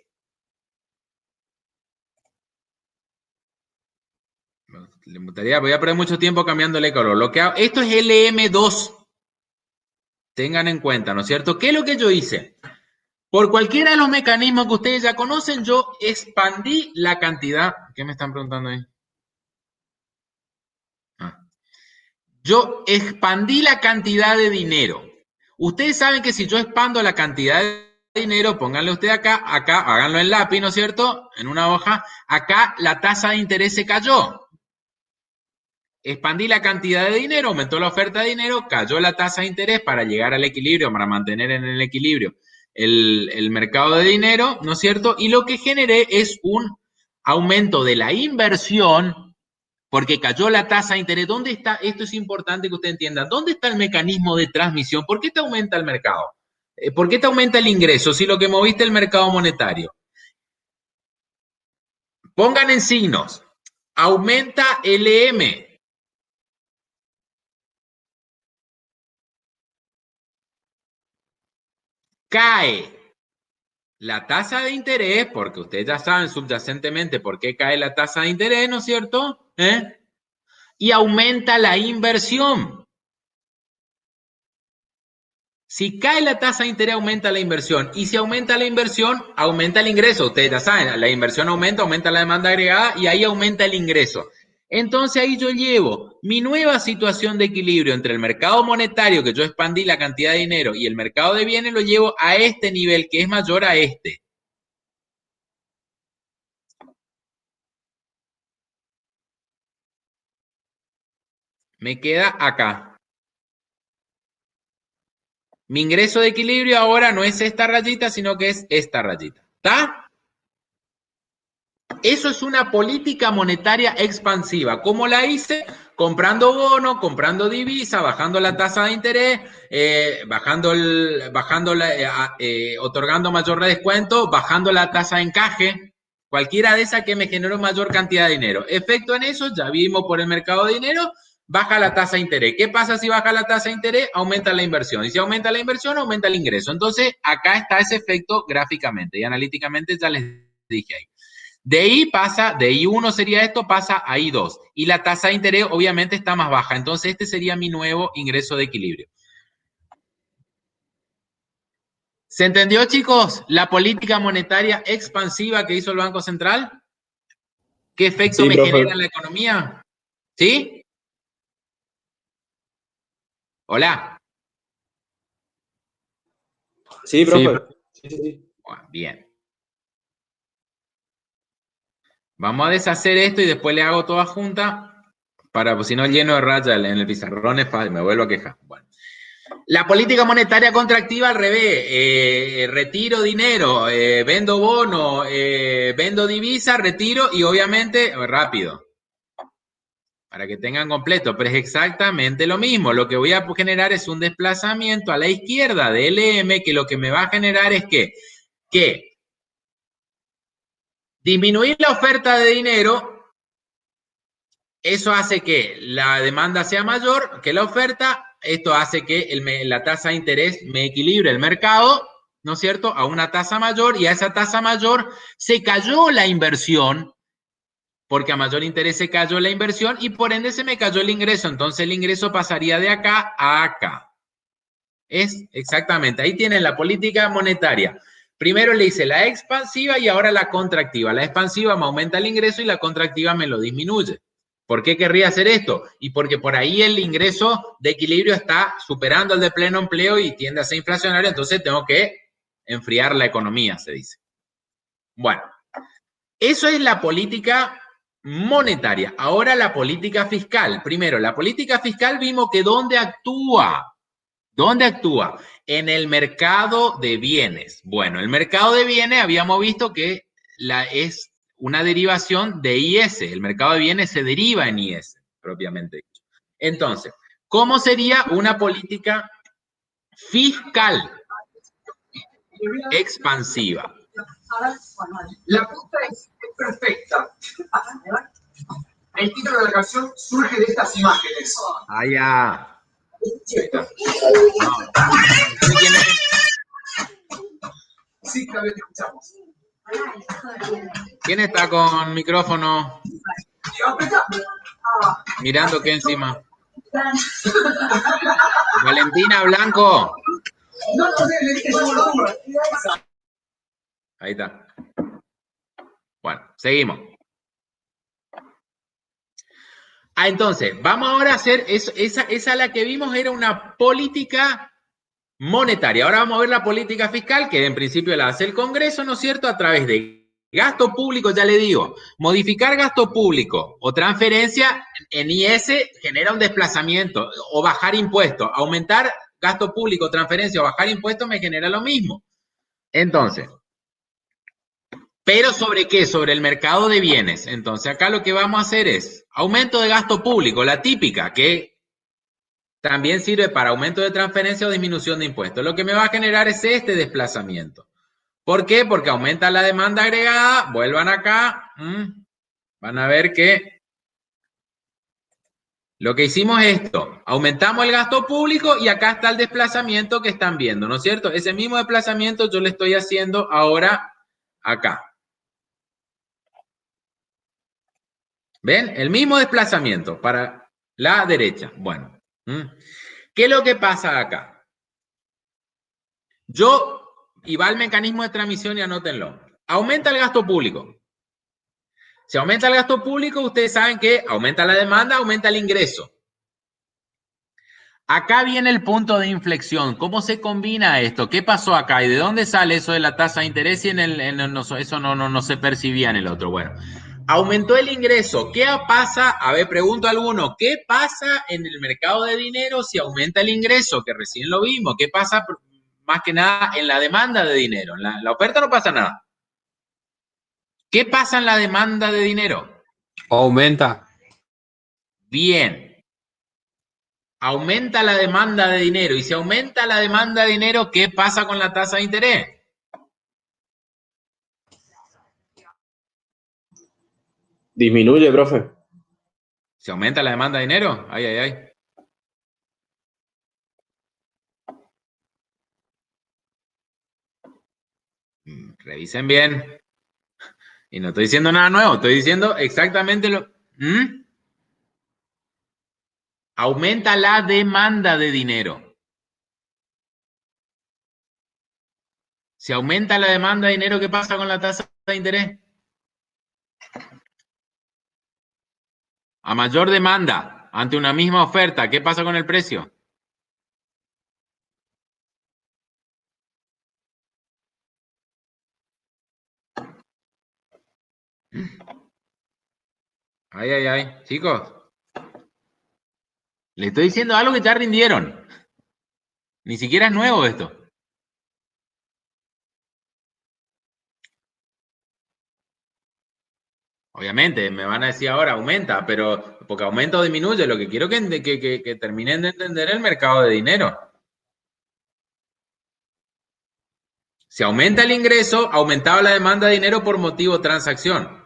Voy a perder mucho tiempo cambiándole color. Lo que hago, esto es LM2. Tengan en cuenta, ¿no es cierto? ¿Qué es lo que yo hice? Por cualquiera de los mecanismos que ustedes ya conocen, yo expandí la cantidad. ¿Qué me están preguntando ahí? Yo expandí la cantidad de dinero. Ustedes saben que si yo expando la cantidad de dinero, pónganle usted acá, háganlo en lápiz, ¿no es cierto? En una hoja. Acá la tasa de interés se cayó. Expandí la cantidad de dinero, aumentó la oferta de dinero, cayó la tasa de interés para llegar al equilibrio, para mantener en el equilibrio el mercado de dinero, ¿no es cierto? Y lo que generé es un aumento de la inversión porque cayó la tasa de interés. ¿Dónde está? Esto es importante que usted entienda. ¿Dónde está el mecanismo de transmisión? ¿Por qué te aumenta el mercado? ¿Por qué te aumenta el ingreso si lo que moviste es el mercado monetario? Pongan en signos. Aumenta LM. Cae la tasa de interés, porque ustedes ya saben subyacentemente por qué cae la tasa de interés, ¿no es cierto? y aumenta la inversión. Si cae la tasa de interés, aumenta la inversión. Y si aumenta la inversión, aumenta el ingreso. Ustedes ya saben, la inversión aumenta, aumenta la demanda agregada y ahí aumenta el ingreso. Entonces ahí yo llevo mi nueva situación de equilibrio entre el mercado monetario, que yo expandí la cantidad de dinero, y el mercado de bienes, lo llevo a este nivel, que es mayor a este. Me queda acá. Mi ingreso de equilibrio ahora no es esta rayita, sino que es esta rayita. ¿Está? Eso es una política monetaria expansiva. ¿Cómo la hice? Comprando bonos, comprando divisa, bajando la tasa de interés, otorgando mayor descuento, bajando la tasa de encaje. Cualquiera de esas que me generó mayor cantidad de dinero. Efecto en eso, ya vimos por el mercado de dinero, baja la tasa de interés. ¿Qué pasa si baja la tasa de interés? Aumenta la inversión. Y si aumenta la inversión, aumenta el ingreso. Entonces, acá está ese efecto gráficamente y analíticamente ya les dije ahí. De ahí pasa, de I1 sería esto, pasa a I2. Y la tasa de interés obviamente está más baja. Entonces este sería mi nuevo ingreso de equilibrio. ¿Se entendió, chicos? La política monetaria expansiva que hizo el Banco Central. ¿Qué efecto me genera en la economía? ¿Sí? Hola. Sí, profe. Sí. Bueno, bien. Vamos a deshacer esto y después le hago toda junta para, pues, si no, lleno de rayas en el pizarrón, me vuelvo a quejar. Bueno. La política monetaria contractiva al revés, retiro dinero, vendo bono, vendo divisa, retiro y obviamente rápido, para que tengan completo, pero es exactamente lo mismo. Lo que voy a generar es un desplazamiento a la izquierda de LM, que lo que me va a generar es que disminuir la oferta de dinero, eso hace que la demanda sea mayor que la oferta. Esto hace que la tasa de interés me equilibre el mercado, ¿no es cierto?, a una tasa mayor, y a esa tasa mayor se cayó la inversión, porque a mayor interés se cayó la inversión y por ende se me cayó el ingreso. Entonces el ingreso pasaría de acá a acá. Es exactamente, ahí tienen la política monetaria. Primero le hice la expansiva y ahora la contractiva. La expansiva me aumenta el ingreso y la contractiva me lo disminuye. ¿Por qué querría hacer esto? Y porque por ahí el ingreso de equilibrio está superando el de pleno empleo y tiende a ser inflacionario, entonces tengo que enfriar la economía, se dice. Bueno, eso es la política monetaria. Ahora la política fiscal. Primero, la política fiscal vimos que ¿dónde actúa? ¿Dónde actúa? En el mercado de bienes. Bueno, el mercado de bienes habíamos visto que es una derivación de IS. El mercado de bienes se deriva en IS, propiamente dicho. Entonces, ¿cómo sería una política fiscal expansiva? La pregunta es perfecta. El título de la canción surge de estas imágenes. Allá. Ahí está. No sé quién es. Sí, cada vez te escuchamos. ¿Quién está con micrófono? Mirando qué encima. Valentina Blanco. Ahí está. Bueno, seguimos. Entonces, vamos ahora a hacer, esa la que vimos era una política monetaria. Ahora vamos a ver la política fiscal, que en principio la hace el Congreso, ¿no es cierto?, a través de gasto público, ya le digo, modificar gasto público o transferencia en IS genera un desplazamiento, o bajar impuestos, aumentar gasto público, transferencia o bajar impuestos me genera lo mismo. Entonces, ¿pero sobre qué? Sobre el mercado de bienes. Entonces, acá lo que vamos a hacer es aumento de gasto público, la típica, que también sirve para aumento de transferencia o disminución de impuestos. Lo que me va a generar es este desplazamiento. ¿Por qué? Porque aumenta la demanda agregada. Vuelvan acá. Van a ver que lo que hicimos es esto. Aumentamos el gasto público y acá está el desplazamiento que están viendo, ¿no es cierto? Ese mismo desplazamiento yo le estoy haciendo ahora acá. ¿Ven? El mismo desplazamiento para La derecha. Bueno. ¿Qué es lo que pasa acá? Y va el mecanismo de transmisión y anótenlo. Aumenta el gasto público. Si aumenta el gasto público, ustedes saben que aumenta la demanda, aumenta el ingreso. Acá viene el punto de inflexión. ¿Cómo se combina esto? ¿Qué pasó acá? ¿Y de dónde sale eso de la tasa de interés? Y eso no se percibía en el otro. Bueno, aumentó el ingreso. ¿Qué pasa? A ver, pregunto a alguno. ¿Qué pasa en el mercado de dinero si aumenta el ingreso? Que recién lo vimos. ¿Qué pasa más que nada en la demanda de dinero? En la oferta no pasa nada. ¿Qué pasa en la demanda de dinero? Aumenta. Bien. Aumenta la demanda de dinero. Y si aumenta la demanda de dinero, ¿qué pasa con la tasa de interés? Disminuye, profe. ¿Se aumenta la demanda de dinero? Ay, ay, ay. Revisen bien. Y no estoy diciendo nada nuevo, estoy diciendo exactamente lo... Aumenta la demanda de dinero. Si aumenta la demanda de dinero, ¿qué pasa con la tasa de interés? A mayor demanda ante una misma oferta, ¿qué pasa con el precio? Ay, ay, ay. Chicos, le estoy diciendo algo que ya rindieron. Ni siquiera es nuevo esto. Obviamente, me van a decir ahora, aumenta, pero porque aumenta o disminuye. Lo que quiero que terminen de entender el mercado de dinero. Si aumenta el ingreso, aumentaba la demanda de dinero por motivo de transacción.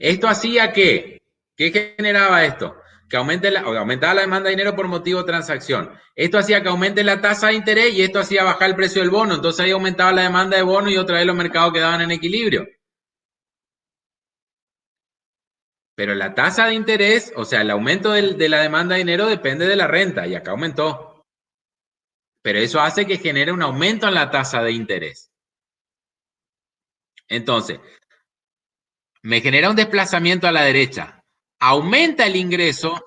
¿Esto hacía qué? ¿Qué generaba esto? Que aumentaba la demanda de dinero por motivo de transacción. Esto hacía que aumente la tasa de interés y esto hacía bajar el precio del bono. Entonces ahí aumentaba la demanda de bono y otra vez los mercados quedaban en equilibrio. Pero la tasa de interés, o sea, el aumento de la demanda de dinero depende de la renta y acá aumentó. Pero eso hace que genere un aumento en la tasa de interés. Entonces, me genera un desplazamiento a la derecha. Aumenta el ingreso.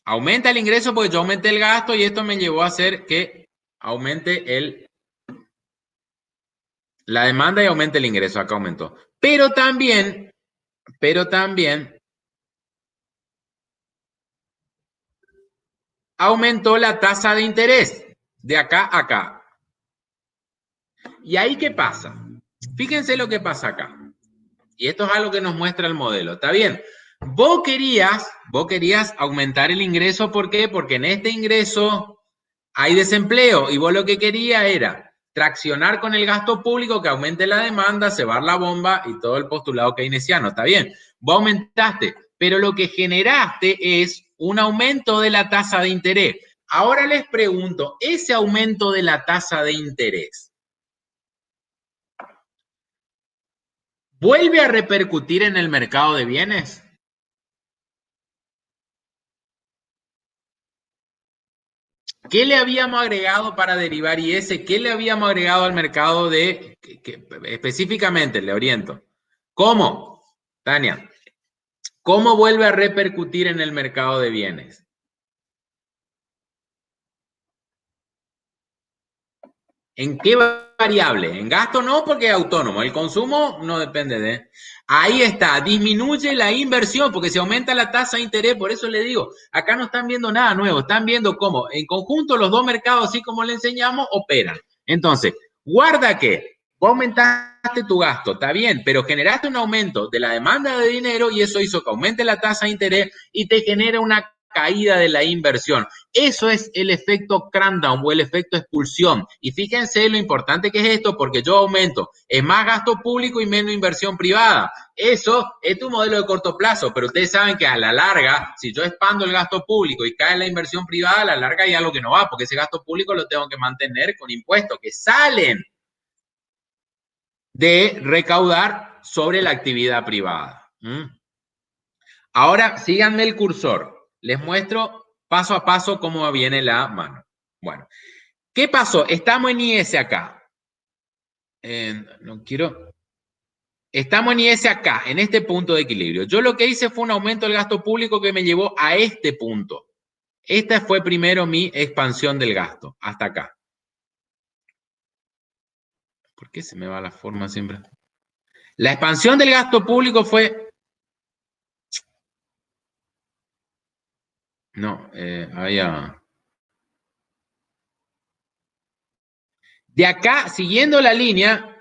Aumenta el ingreso porque yo aumenté el gasto y esto me llevó a hacer que aumente la demanda y aumente el ingreso. Acá aumentó. Pero también aumentó la tasa de interés de acá a acá. ¿Y ahí qué pasa? Fíjense lo que pasa acá. Y esto es algo que nos muestra el modelo. ¿Está bien? Vos querías aumentar el ingreso. ¿Por qué? Porque en este ingreso hay desempleo y vos lo que querías era traccionar con el gasto público, que aumente la demanda, cebar la bomba y todo el postulado keynesiano. ¿Está bien? Vos aumentaste, pero lo que generaste es un aumento de la tasa de interés. Ahora les pregunto, ese aumento de la tasa de interés, ¿vuelve a repercutir en el mercado de bienes? ¿Qué le habíamos agregado para derivar IS? ¿Qué le habíamos agregado al mercado específicamente, le oriento? ¿Cómo, Tania? ¿Cómo vuelve a repercutir en el mercado de bienes? ¿En qué variable? En gasto no, porque es autónomo. El consumo no depende de... Ahí está, disminuye la inversión, porque se aumenta la tasa de interés. Por eso le digo, acá no están viendo nada nuevo, están viendo cómo en conjunto los dos mercados, así como le enseñamos, operan. Entonces, guarda que vos aumentaste tu gasto, está bien, pero generaste un aumento de la demanda de dinero y eso hizo que aumente la tasa de interés y te genera una caída de la inversión. Eso es el efecto cramdown o el efecto expulsión. Y fíjense lo importante que es esto, porque yo aumento, es más gasto público y menos inversión privada. Eso es tu modelo de corto plazo, pero ustedes saben que a la larga, si yo expando el gasto público y cae la inversión privada, a la larga hay algo que no va, porque ese gasto público lo tengo que mantener con impuestos que salen de recaudar sobre la actividad privada. Ahora, síganme el cursor. Les muestro paso a paso cómo viene la mano. Bueno, ¿qué pasó? Estamos en IS acá. Estamos en IS acá, en este punto de equilibrio. Yo lo que hice fue un aumento del gasto público que me llevó a este punto. Esta fue primero mi expansión del gasto, hasta acá. ¿Por qué se me va la forma siempre? La expansión del gasto público fue... No, había... De acá, siguiendo la línea...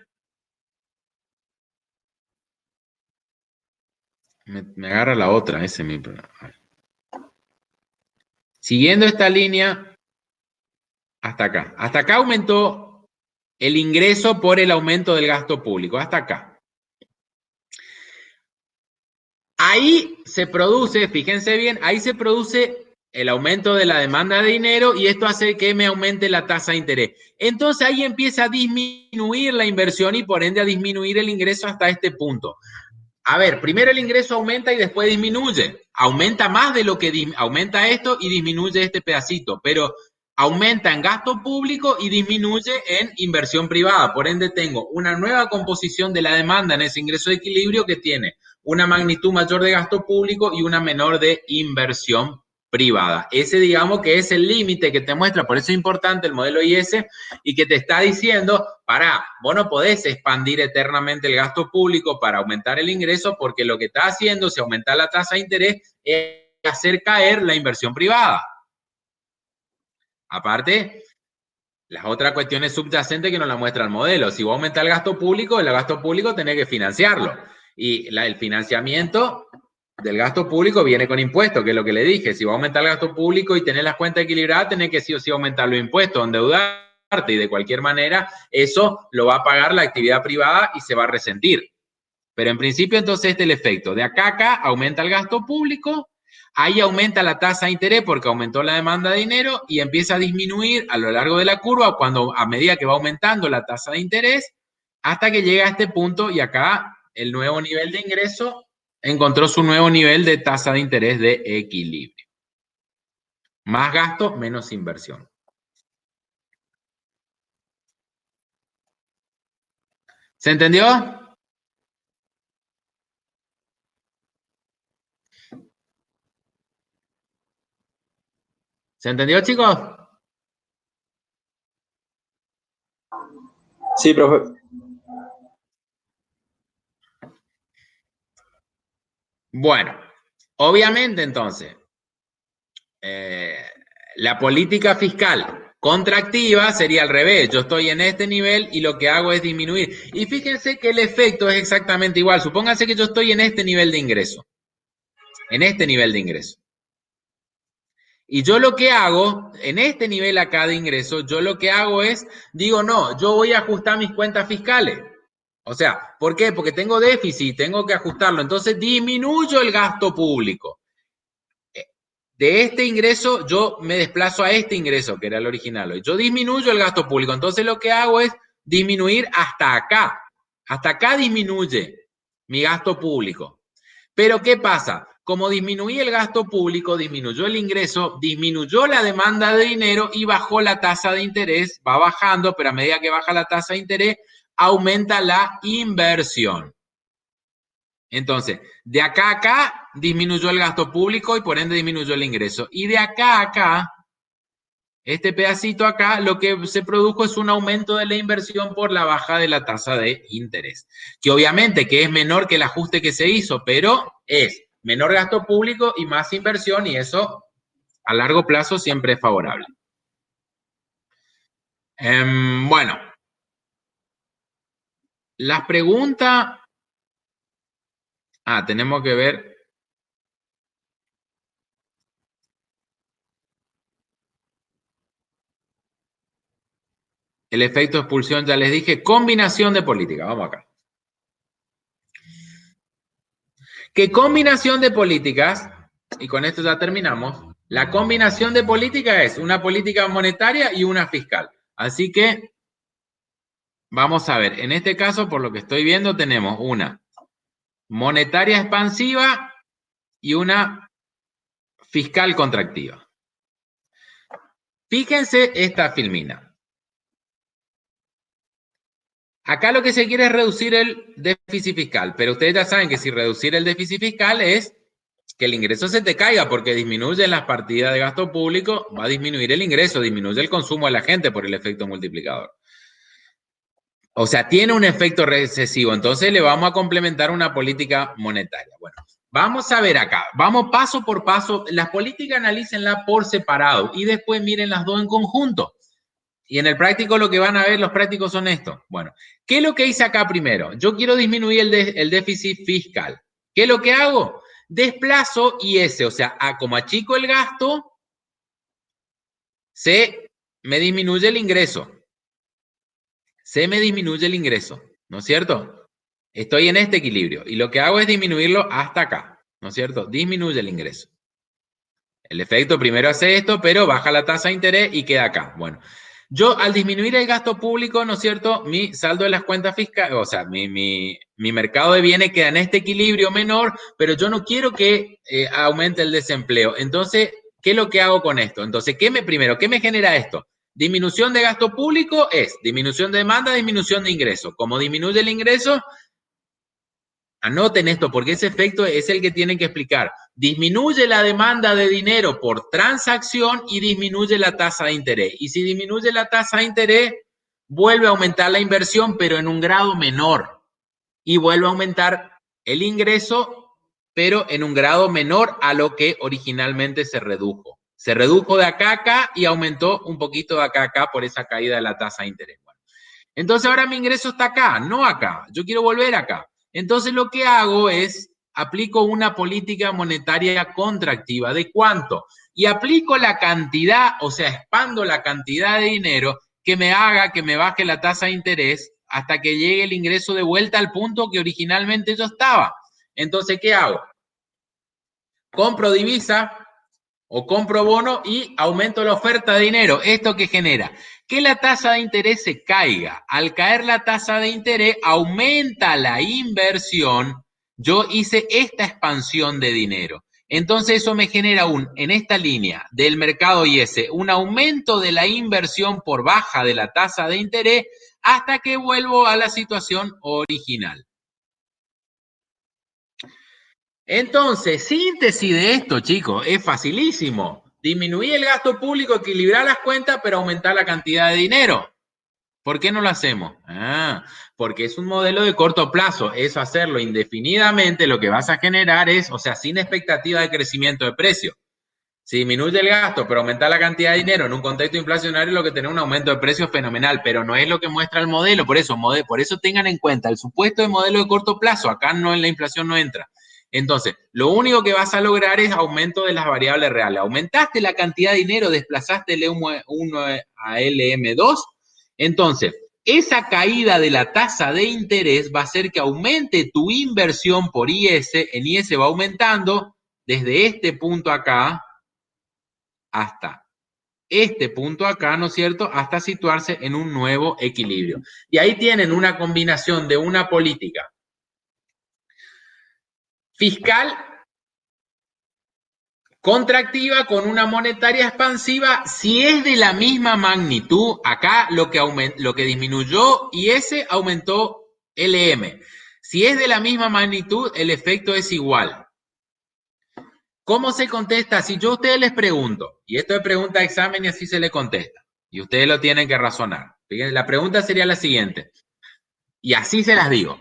Me agarra la otra, ese es mi problema. Siguiendo esta línea, hasta acá. Hasta acá aumentó el ingreso por el aumento del gasto público, hasta acá. Ahí se produce, fíjense bien, ahí se produce el aumento de la demanda de dinero y esto hace que me aumente la tasa de interés. Entonces ahí empieza a disminuir la inversión y por ende a disminuir el ingreso hasta este punto. A ver, primero el ingreso aumenta y después disminuye. Aumenta más de lo que aumenta esto y disminuye este pedacito, pero aumenta en gasto público y disminuye en inversión privada. Por ende tengo una nueva composición de la demanda en ese ingreso de equilibrio que tiene una magnitud mayor de gasto público y una menor de inversión privada. Ese, digamos, que es el límite que te muestra, por eso es importante el modelo IS y que te está diciendo, vos no podés expandir eternamente el gasto público para aumentar el ingreso porque lo que está haciendo, si aumenta la tasa de interés, es hacer caer la inversión privada. Aparte, las otras cuestiones subyacentes que nos la muestra el modelo. Si vos aumentás el gasto público tenés que financiarlo. Y el financiamiento del gasto público viene con impuestos, que es lo que le dije. Si va a aumentar el gasto público y tener las cuentas equilibradas, tenés que sí o sí aumentar los impuestos, endeudarte y de cualquier manera eso lo va a pagar la actividad privada y se va a resentir. Pero en principio entonces este es el efecto. De acá a acá aumenta el gasto público, ahí aumenta la tasa de interés porque aumentó la demanda de dinero y empieza a disminuir a lo largo de la curva a medida que va aumentando la tasa de interés hasta que llega a este punto y acá el nuevo nivel de ingreso encontró su nuevo nivel de tasa de interés de equilibrio. Más gasto, menos inversión. ¿Se entendió? ¿Se entendió, chicos? Sí, profe. Bueno, obviamente entonces, la política fiscal contractiva sería al revés. Yo estoy en este nivel y lo que hago es disminuir. Y fíjense que el efecto es exactamente igual. Supónganse que yo estoy en este nivel de ingreso. En este nivel de ingreso. Y yo lo que hago, en este nivel acá de ingreso, yo lo que hago es, digo, no, yo voy a ajustar mis cuentas fiscales. O sea, ¿por qué? Porque tengo déficit, tengo que ajustarlo. Entonces disminuyo el gasto público. De este ingreso yo me desplazo a este ingreso, que era el original. Yo disminuyo el gasto público. Entonces lo que hago es disminuir hasta acá. Hasta acá disminuye mi gasto público. Pero ¿qué pasa? Como disminuí el gasto público, disminuyó el ingreso, disminuyó la demanda de dinero y bajó la tasa de interés. Va bajando, pero a medida que baja la tasa de interés, aumenta la inversión. Entonces, de acá a acá disminuyó el gasto público y por ende disminuyó el ingreso. Y de acá a acá, este pedacito acá, lo que se produjo es un aumento de la inversión por la baja de la tasa de interés. Que obviamente que es menor que el ajuste que se hizo, pero es menor gasto público y más inversión y eso a largo plazo siempre es favorable. Bueno, las preguntas... tenemos que ver. El efecto de expulsión, ya les dije, combinación de políticas. Vamos acá. ¿Qué combinación de políticas? Y con esto ya terminamos. La combinación de políticas es una política monetaria y una fiscal. Así que vamos a ver. En este caso, por lo que estoy viendo, tenemos una monetaria expansiva y una fiscal contractiva. Fíjense esta filmina. Acá lo que se quiere es reducir el déficit fiscal, pero ustedes ya saben que si reducir el déficit fiscal es que el ingreso se te caiga porque disminuyen las partidas de gasto público, va a disminuir el ingreso, disminuye el consumo de la gente por el efecto multiplicador. O sea, tiene un efecto recesivo, entonces le vamos a complementar una política monetaria. Bueno, vamos a ver acá, vamos paso por paso, las políticas analícenlas por separado y después miren las dos en conjunto. Y en el práctico lo que van a ver los prácticos son estos. Bueno, ¿qué es lo que hice acá primero? Yo quiero disminuir el déficit fiscal. ¿Qué es lo que hago? Desplazo IS, o sea, como achico el gasto, se me disminuye el ingreso. Se me disminuye el ingreso, ¿no es cierto? Estoy en este equilibrio y lo que hago es disminuirlo hasta acá, ¿no es cierto? Disminuye el ingreso. El efecto primero hace esto, pero baja la tasa de interés y queda acá. Bueno, yo al disminuir el gasto público, ¿no es cierto? Mi saldo de las cuentas fiscales, o sea, mi mercado de bienes queda en este equilibrio menor, pero yo no quiero que aumente el desempleo. Entonces, ¿qué es lo que hago con esto? Entonces, primero, ¿qué me genera esto? Disminución de gasto público es disminución de demanda, disminución de ingreso. Como disminuye el ingreso, anoten esto porque ese efecto es el que tienen que explicar. Disminuye la demanda de dinero por transacción y disminuye la tasa de interés. Y si disminuye la tasa de interés, vuelve a aumentar la inversión, pero en un grado menor. Y vuelve a aumentar el ingreso, pero en un grado menor a lo que originalmente se redujo. Se redujo de acá a acá y aumentó un poquito de acá a acá por esa caída de la tasa de interés. Bueno, entonces ahora mi ingreso está acá, no acá. Yo quiero volver acá. Entonces lo que hago es, aplico una política monetaria contractiva. ¿De cuánto? Y aplico la cantidad, o sea, expando la cantidad de dinero que me haga que me baje la tasa de interés hasta que llegue el ingreso de vuelta al punto que originalmente yo estaba. Entonces, ¿qué hago? Compro divisa o compro bono y aumento la oferta de dinero. ¿Esto qué genera? Que la tasa de interés se caiga. Al caer la tasa de interés, aumenta la inversión. Yo hice esta expansión de dinero. Entonces eso me genera en esta línea del mercado IS, un aumento de la inversión por baja de la tasa de interés hasta que vuelvo a la situación original. Entonces, síntesis de esto, chicos, es facilísimo. Disminuir el gasto público, equilibrar las cuentas, pero aumentar la cantidad de dinero. ¿Por qué no lo hacemos? Porque es un modelo de corto plazo. Eso hacerlo indefinidamente, lo que vas a generar es, o sea, sin expectativa de crecimiento de precio. Si disminuye el gasto, pero aumenta la cantidad de dinero en un contexto inflacionario, lo que tiene un aumento de precios fenomenal, pero no es lo que muestra el modelo. Por eso tengan en cuenta el supuesto de modelo de corto plazo. Acá no, en la inflación no entra. Entonces, lo único que vas a lograr es aumento de las variables reales. Aumentaste la cantidad de dinero, desplazaste L1 a LM2. Entonces, esa caída de la tasa de interés va a hacer que aumente tu inversión por IS. En IS va aumentando desde este punto acá hasta este punto acá, ¿no es cierto?, hasta situarse en un nuevo equilibrio. Y ahí tienen una combinación de una política fiscal contractiva con una monetaria expansiva. Si es de la misma magnitud, acá lo que disminuyó IS aumentó LM. Si es de la misma magnitud, el efecto es igual. ¿Cómo se contesta? Si yo a ustedes les pregunto, y esto es pregunta de examen y así se le contesta, y ustedes lo tienen que razonar. Fíjense, la pregunta sería la siguiente, y así se las digo.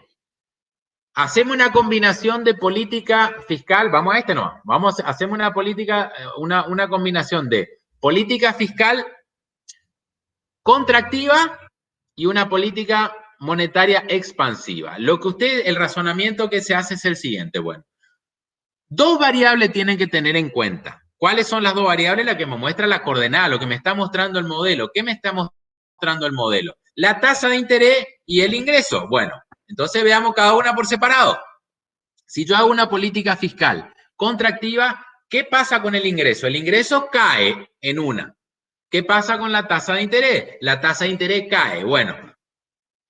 Hacemos una combinación de política fiscal, vamos a este no, hacemos una política, una combinación de política fiscal contractiva y una política monetaria expansiva. El razonamiento que se hace es el siguiente, bueno. Dos variables tienen que tener en cuenta. ¿Cuáles son las dos variables? La que me muestra la coordenada, lo que me está mostrando el modelo. ¿Qué me está mostrando el modelo? La tasa de interés y el ingreso. Bueno, entonces veamos cada una por separado. Si yo hago una política fiscal contractiva, ¿qué pasa con el ingreso? El ingreso cae en una. ¿Qué pasa con la tasa de interés? La tasa de interés cae. Bueno,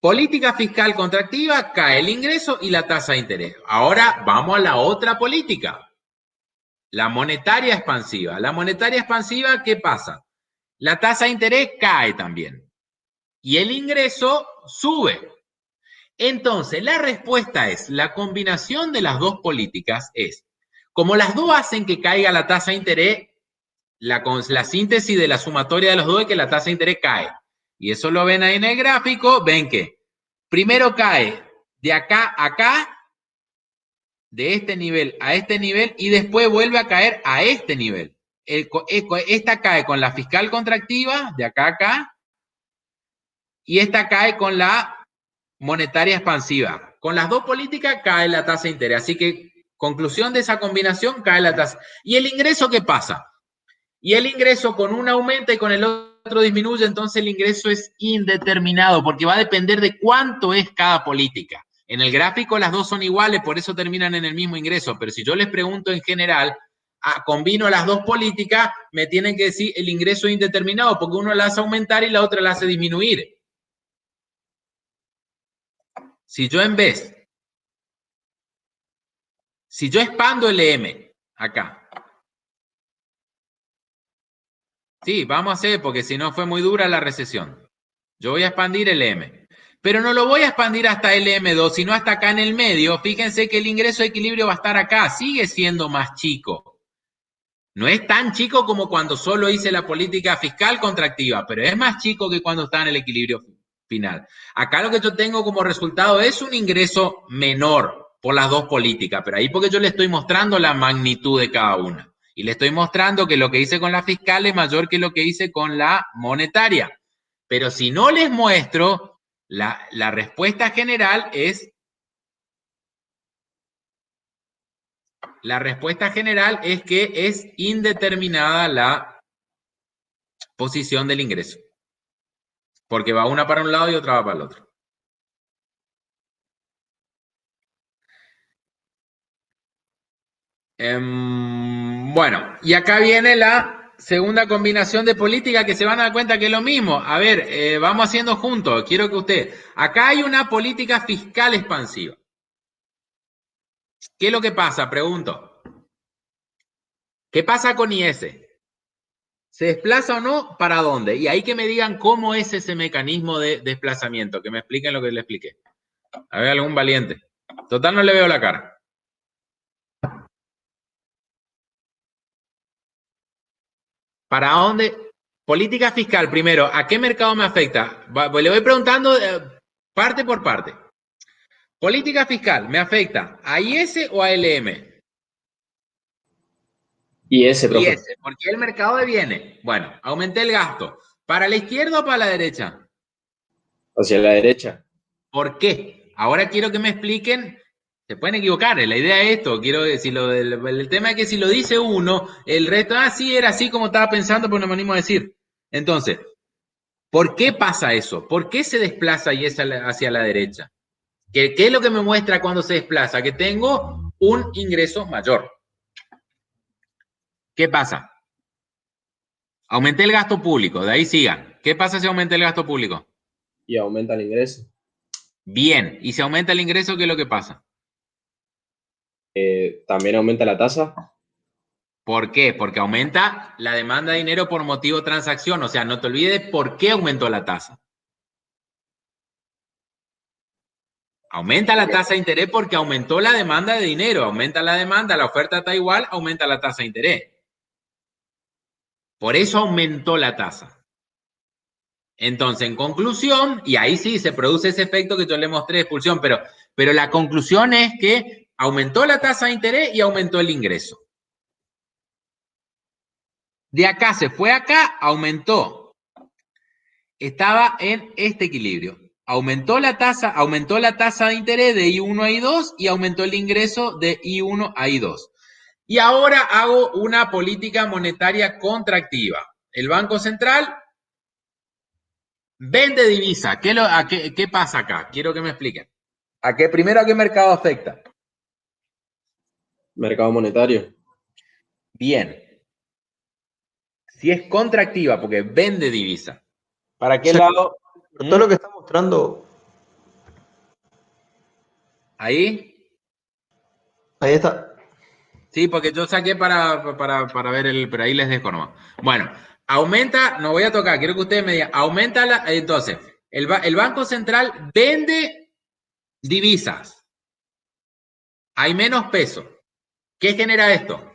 Política fiscal contractiva, cae el ingreso y la tasa de interés. Ahora vamos a la otra política, la monetaria expansiva. La monetaria expansiva, ¿qué pasa? La tasa de interés cae también y el ingreso sube. Entonces, la respuesta es, la combinación de las dos políticas es, como las dos hacen que caiga la tasa de interés, la síntesis de la sumatoria de los dos es que la tasa de interés cae. Y eso lo ven ahí en el gráfico, ven que primero cae de acá a acá, de este nivel a este nivel, y después vuelve a caer a este nivel. Esta cae con la fiscal contractiva, de acá a acá, y esta cae con la monetaria expansiva. Con las dos políticas cae la tasa de interés. Así que, conclusión de esa combinación, cae la tasa. ¿Y el ingreso qué pasa? Y el ingreso con uno aumenta y con el otro disminuye, entonces el ingreso es indeterminado, porque va a depender de cuánto es cada política. En el gráfico las dos son iguales, por eso terminan en el mismo ingreso, pero si yo les pregunto en general, combino las dos políticas, me tienen que decir el ingreso es indeterminado, porque uno la hace aumentar y la otra la hace disminuir. Si yo expando el EM acá, sí, vamos a hacer, porque si no fue muy dura la recesión. Yo voy a expandir el M. Pero no lo voy a expandir hasta el M2, sino hasta acá en el medio. Fíjense que el ingreso de equilibrio va a estar acá. Sigue siendo más chico. No es tan chico como cuando solo hice la política fiscal contractiva, pero es más chico que cuando está en el equilibrio final. Acá lo que yo tengo como resultado es un ingreso menor por las dos políticas, pero ahí porque yo le estoy mostrando la magnitud de cada una. Y le estoy mostrando que lo que hice con la fiscal es mayor que lo que hice con la monetaria. Pero si no les muestro, la respuesta general es que es indeterminada la posición del ingreso. Porque va una para un lado y otra va para el otro. Bueno, y acá viene la segunda combinación de política que se van a dar cuenta que es lo mismo. A ver, vamos haciendo juntos. Quiero que usted... Acá hay una política fiscal expansiva. ¿Qué es lo que pasa? Pregunto. ¿Qué pasa con IS? ¿Se desplaza o no? ¿Para dónde? Y ahí que me digan cómo es ese mecanismo de desplazamiento. Que me expliquen lo que les expliqué. A ver, algún valiente. Total, no le veo la cara. ¿Para dónde? Política fiscal, primero, ¿a qué mercado me afecta? Le voy preguntando parte por parte. Política fiscal, ¿me afecta a IS o a LM? IS, profe. IS, porque el mercado de bienes. Bueno, aumenté el gasto. ¿Para la izquierda o para la derecha? Hacia la derecha. ¿Por qué? Ahora quiero que me expliquen. Se pueden equivocar, la idea es esto. Quiero decir, el tema es que si lo dice uno, el resto, sí, era así como estaba pensando, pero no me animo a decir. Entonces, ¿por qué pasa eso? ¿Por qué se desplaza IS hacia la derecha? ¿Qué es lo que me muestra cuando se desplaza? Que tengo un ingreso mayor. ¿Qué pasa? Aumenté el gasto público, de ahí sigan. ¿Qué pasa si aumenté el gasto público? Y aumenta el ingreso. Bien, y si aumenta el ingreso, ¿qué es lo que pasa? También aumenta la tasa. ¿Por qué? Porque aumenta la demanda de dinero por motivo de transacción. O sea, no te olvides por qué aumentó la tasa. Aumenta la tasa de interés porque aumentó la demanda de dinero. Aumenta la demanda, la oferta está igual, aumenta la tasa de interés. Por eso aumentó la tasa. Entonces, en conclusión, y ahí sí se produce ese efecto que yo le mostré de expulsión, pero la conclusión es que aumentó la tasa de interés y aumentó el ingreso. De acá se fue acá, aumentó. Estaba en este equilibrio. Aumentó la tasa de interés de I1 a I2 y aumentó el ingreso de I1 a I2. Y ahora hago una política monetaria contractiva. El Banco Central vende divisa. ¿Qué pasa acá? Quiero que me expliquen. Primero, ¿a qué mercado afecta? Mercado monetario. Bien. Si es contractiva, porque vende divisa. ¿Para qué lado? Todo lo que está mostrando ¿Ahí? Ahí está. Sí, porque yo saqué para ver pero ahí les dejo nomás. Bueno, aumenta, no voy a tocar, quiero que ustedes me digan, entonces, el Banco Central vende divisas, hay menos peso. ¿Qué genera esto?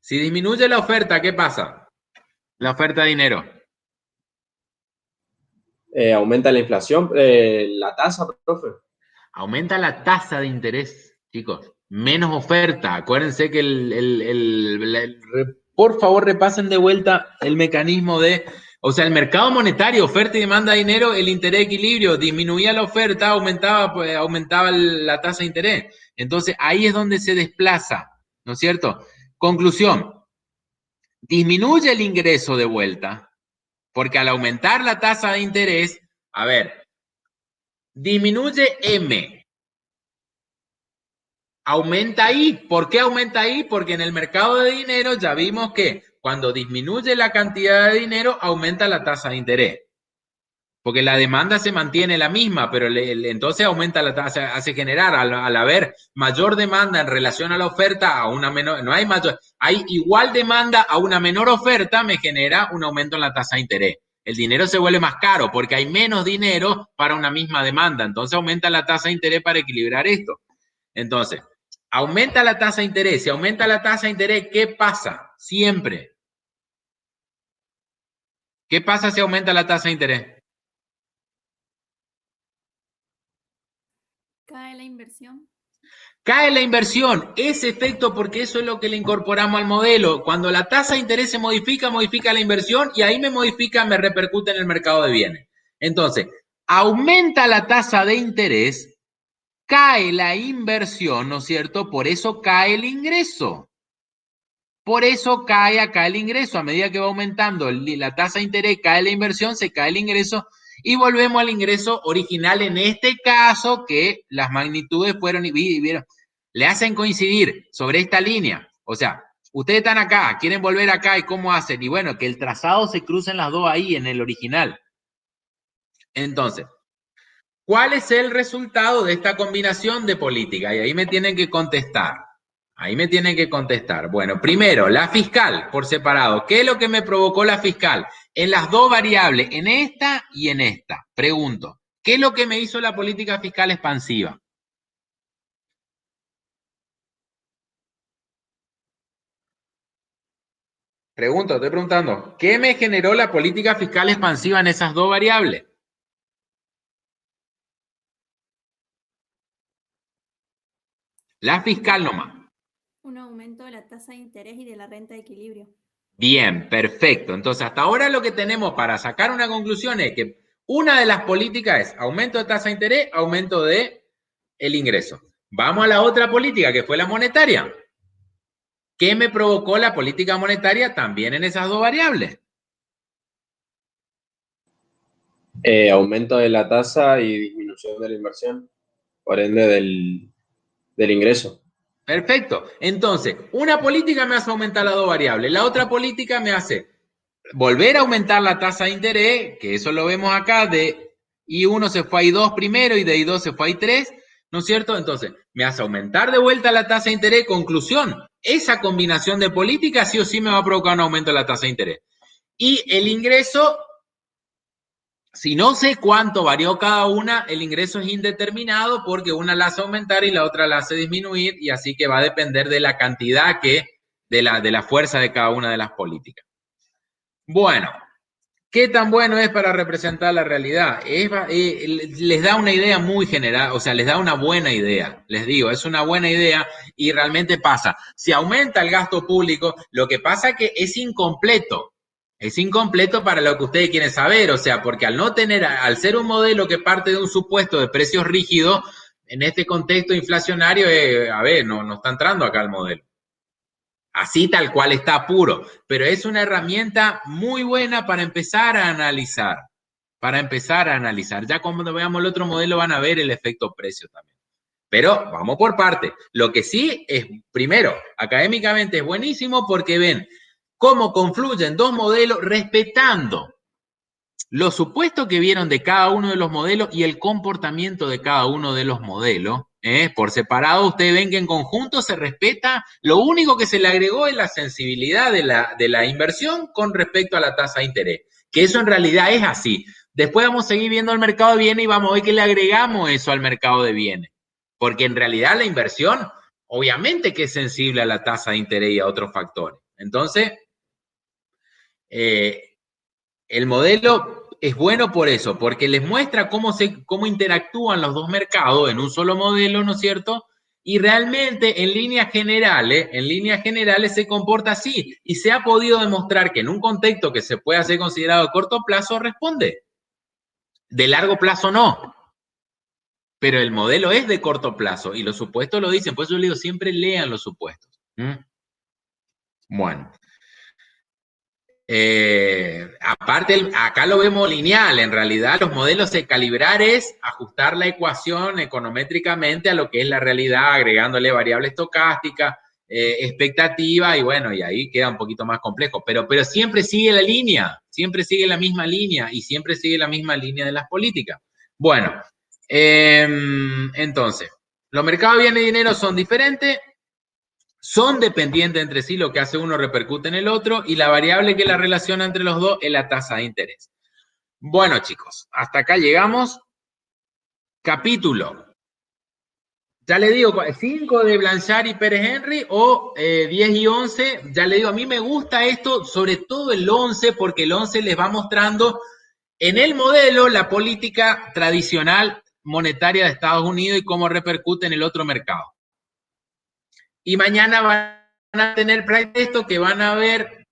Si disminuye la oferta, ¿qué pasa? La oferta de dinero. Aumenta la inflación, la tasa, profe. Aumenta la tasa de interés, chicos. Menos oferta. Acuérdense que por favor repasen de vuelta el mecanismo o sea, el mercado monetario, oferta y demanda de dinero, el interés de equilibrio, disminuía la oferta, aumentaba la tasa de interés. Entonces ahí es donde se desplaza, ¿no es cierto? Conclusión, disminuye el ingreso de vuelta, porque al aumentar la tasa de interés, a ver, disminuye M. Aumenta I. ¿Por qué aumenta I? Porque en el mercado de dinero ya vimos que cuando disminuye la cantidad de dinero, aumenta la tasa de interés. Porque la demanda se mantiene la misma, pero entonces aumenta la tasa, hace generar, al haber mayor demanda en relación a la oferta, a una menor, no hay mayor, hay igual demanda a una menor oferta, me genera un aumento en la tasa de interés. El dinero se vuelve más caro porque hay menos dinero para una misma demanda, entonces aumenta la tasa de interés para equilibrar esto. Entonces, aumenta la tasa de interés. Si aumenta la tasa de interés, ¿qué pasa? Siempre. ¿Qué pasa si aumenta la tasa de interés? Cae la inversión. Cae la inversión. Ese efecto, porque eso es lo que le incorporamos al modelo. Cuando la tasa de interés se modifica, modifica la inversión y ahí me modifica, me repercute en el mercado de bienes. Entonces, aumenta la tasa de interés, cae la inversión, ¿no es cierto? Por eso cae el ingreso. Por eso cae acá el ingreso. A medida que va aumentando la tasa de interés, cae la inversión, se cae el ingreso y volvemos al ingreso original en este caso que las magnitudes fueron y vieron, le hacen coincidir sobre esta línea. O sea, ustedes están acá, quieren volver acá y cómo hacen. Y bueno, que el trazado se crucen las dos ahí en el original. Entonces, ¿cuál es el resultado de esta combinación de política? Y ahí me tienen que contestar. Ahí me tienen que contestar. Bueno, primero, la fiscal por separado. ¿Qué es lo que me provocó la fiscal? En las dos variables, en esta y en esta. Pregunto, ¿qué es lo que me hizo la política fiscal expansiva? Pregunto, estoy preguntando, ¿qué me generó la política fiscal expansiva en esas dos variables? La fiscal nomás. Un aumento de la tasa de interés y de la renta de equilibrio. Bien, perfecto. Entonces, hasta ahora lo que tenemos para sacar una conclusión es que una de las políticas es aumento de tasa de interés, aumento de el ingreso. Vamos a la otra política, que fue la monetaria. ¿Qué me provocó la política monetaria también en esas dos variables? Aumento de la tasa y disminución de la inversión, por ende del ingreso. Perfecto. Entonces, una política me hace aumentar las dos variables, la otra política me hace volver a aumentar la tasa de interés, que eso lo vemos acá, de I1 se fue a I2 primero y de I2 se fue a I3, ¿no es cierto? Entonces, me hace aumentar de vuelta la tasa de interés. Conclusión, esa combinación de políticas sí o sí me va a provocar un aumento de la tasa de interés. Y el ingreso, si no sé cuánto varió cada una, el ingreso es indeterminado porque una la hace aumentar y la otra la hace disminuir, y así que va a depender de la cantidad de la fuerza de cada una de las políticas. Bueno, ¿qué tan bueno es para representar la realidad? Les da una idea muy general, o sea, les da una buena idea, les digo, es una buena idea y realmente pasa. Si aumenta el gasto público, lo que pasa es que es incompleto para lo que ustedes quieren saber, o sea, porque al ser un modelo que parte de un supuesto de precios rígidos, en este contexto inflacionario, no está entrando acá el modelo. Así tal cual está puro, pero es una herramienta muy buena para empezar a analizar, Ya cuando veamos el otro modelo van a ver el efecto precio también. Pero vamos por parte. Lo que sí es, primero, académicamente es buenísimo porque ven cómo confluyen dos modelos respetando los supuestos que vieron de cada uno de los modelos y el comportamiento de cada uno de los modelos. Por separado, ustedes ven que en conjunto se respeta. Lo único que se le agregó es la sensibilidad de la inversión con respecto a la tasa de interés. Que eso en realidad es así. Después vamos a seguir viendo el mercado de bienes y vamos a ver que le agregamos eso al mercado de bienes. Porque en realidad la inversión, obviamente que es sensible a la tasa de interés y a otros factores. Entonces, el modelo es bueno por eso, porque les muestra cómo interactúan los dos mercados en un solo modelo, ¿no es cierto? Y realmente en líneas generales se comporta así. Y se ha podido demostrar que en un contexto que se puede ser considerado de corto plazo responde. De largo plazo no. Pero el modelo es de corto plazo y los supuestos lo dicen. Por eso yo les digo, siempre lean los supuestos. Bueno. Aparte, acá lo vemos lineal. En realidad, los modelos de calibrar es ajustar la ecuación econométricamente a lo que es la realidad, agregándole variables estocásticas, expectativa, y bueno, y ahí queda un poquito más complejo. Pero siempre sigue la línea, siempre sigue la misma línea y siempre sigue la misma línea de las políticas. Bueno, entonces, los mercados de bienes y dinero son diferentes. Son dependientes entre sí, lo que hace uno repercute en el otro, y la variable que la relaciona entre los dos es la tasa de interés. Bueno, chicos, hasta acá llegamos. Capítulo. Ya le digo, 5 de Blanchard y Pérez Henry o 10 y 11. Ya le digo, a mí me gusta esto, sobre todo el 11, porque el 11 les va mostrando en el modelo la política tradicional monetaria de Estados Unidos y cómo repercute en el otro mercado. Y mañana van a tener esto que van a ver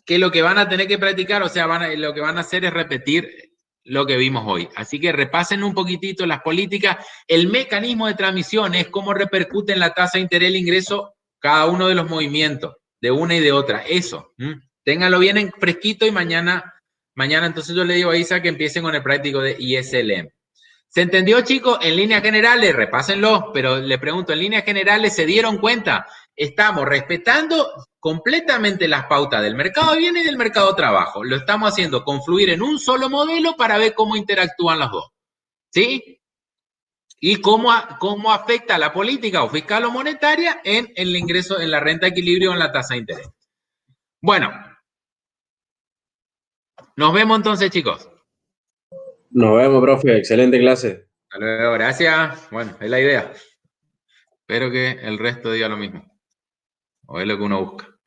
que lo que van a tener que practicar, o sea, lo que van a hacer es repetir lo que vimos hoy. Así que repasen un poquitito las políticas. El mecanismo de transmisión es cómo repercute en la tasa de interés el ingreso cada uno de los movimientos, de una y de otra. Eso. Ténganlo bien en fresquito y mañana entonces yo le digo a Isa que empiecen con el práctico de ISLM. ¿Se entendió, chicos? En líneas generales, repásenlo, pero le pregunto, en líneas generales, ¿se dieron cuenta? Estamos respetando completamente las pautas del mercado de bienes y del mercado de trabajo. Lo estamos haciendo confluir en un solo modelo para ver cómo interactúan los dos. ¿Sí? Y cómo afecta la política o fiscal o monetaria en el ingreso, en la renta de equilibrio o en la tasa de interés. Bueno. Nos vemos entonces, chicos. Nos vemos, profe. Excelente clase. Hasta luego, gracias. Bueno, es la idea. Espero que el resto diga lo mismo. O es lo que uno busca.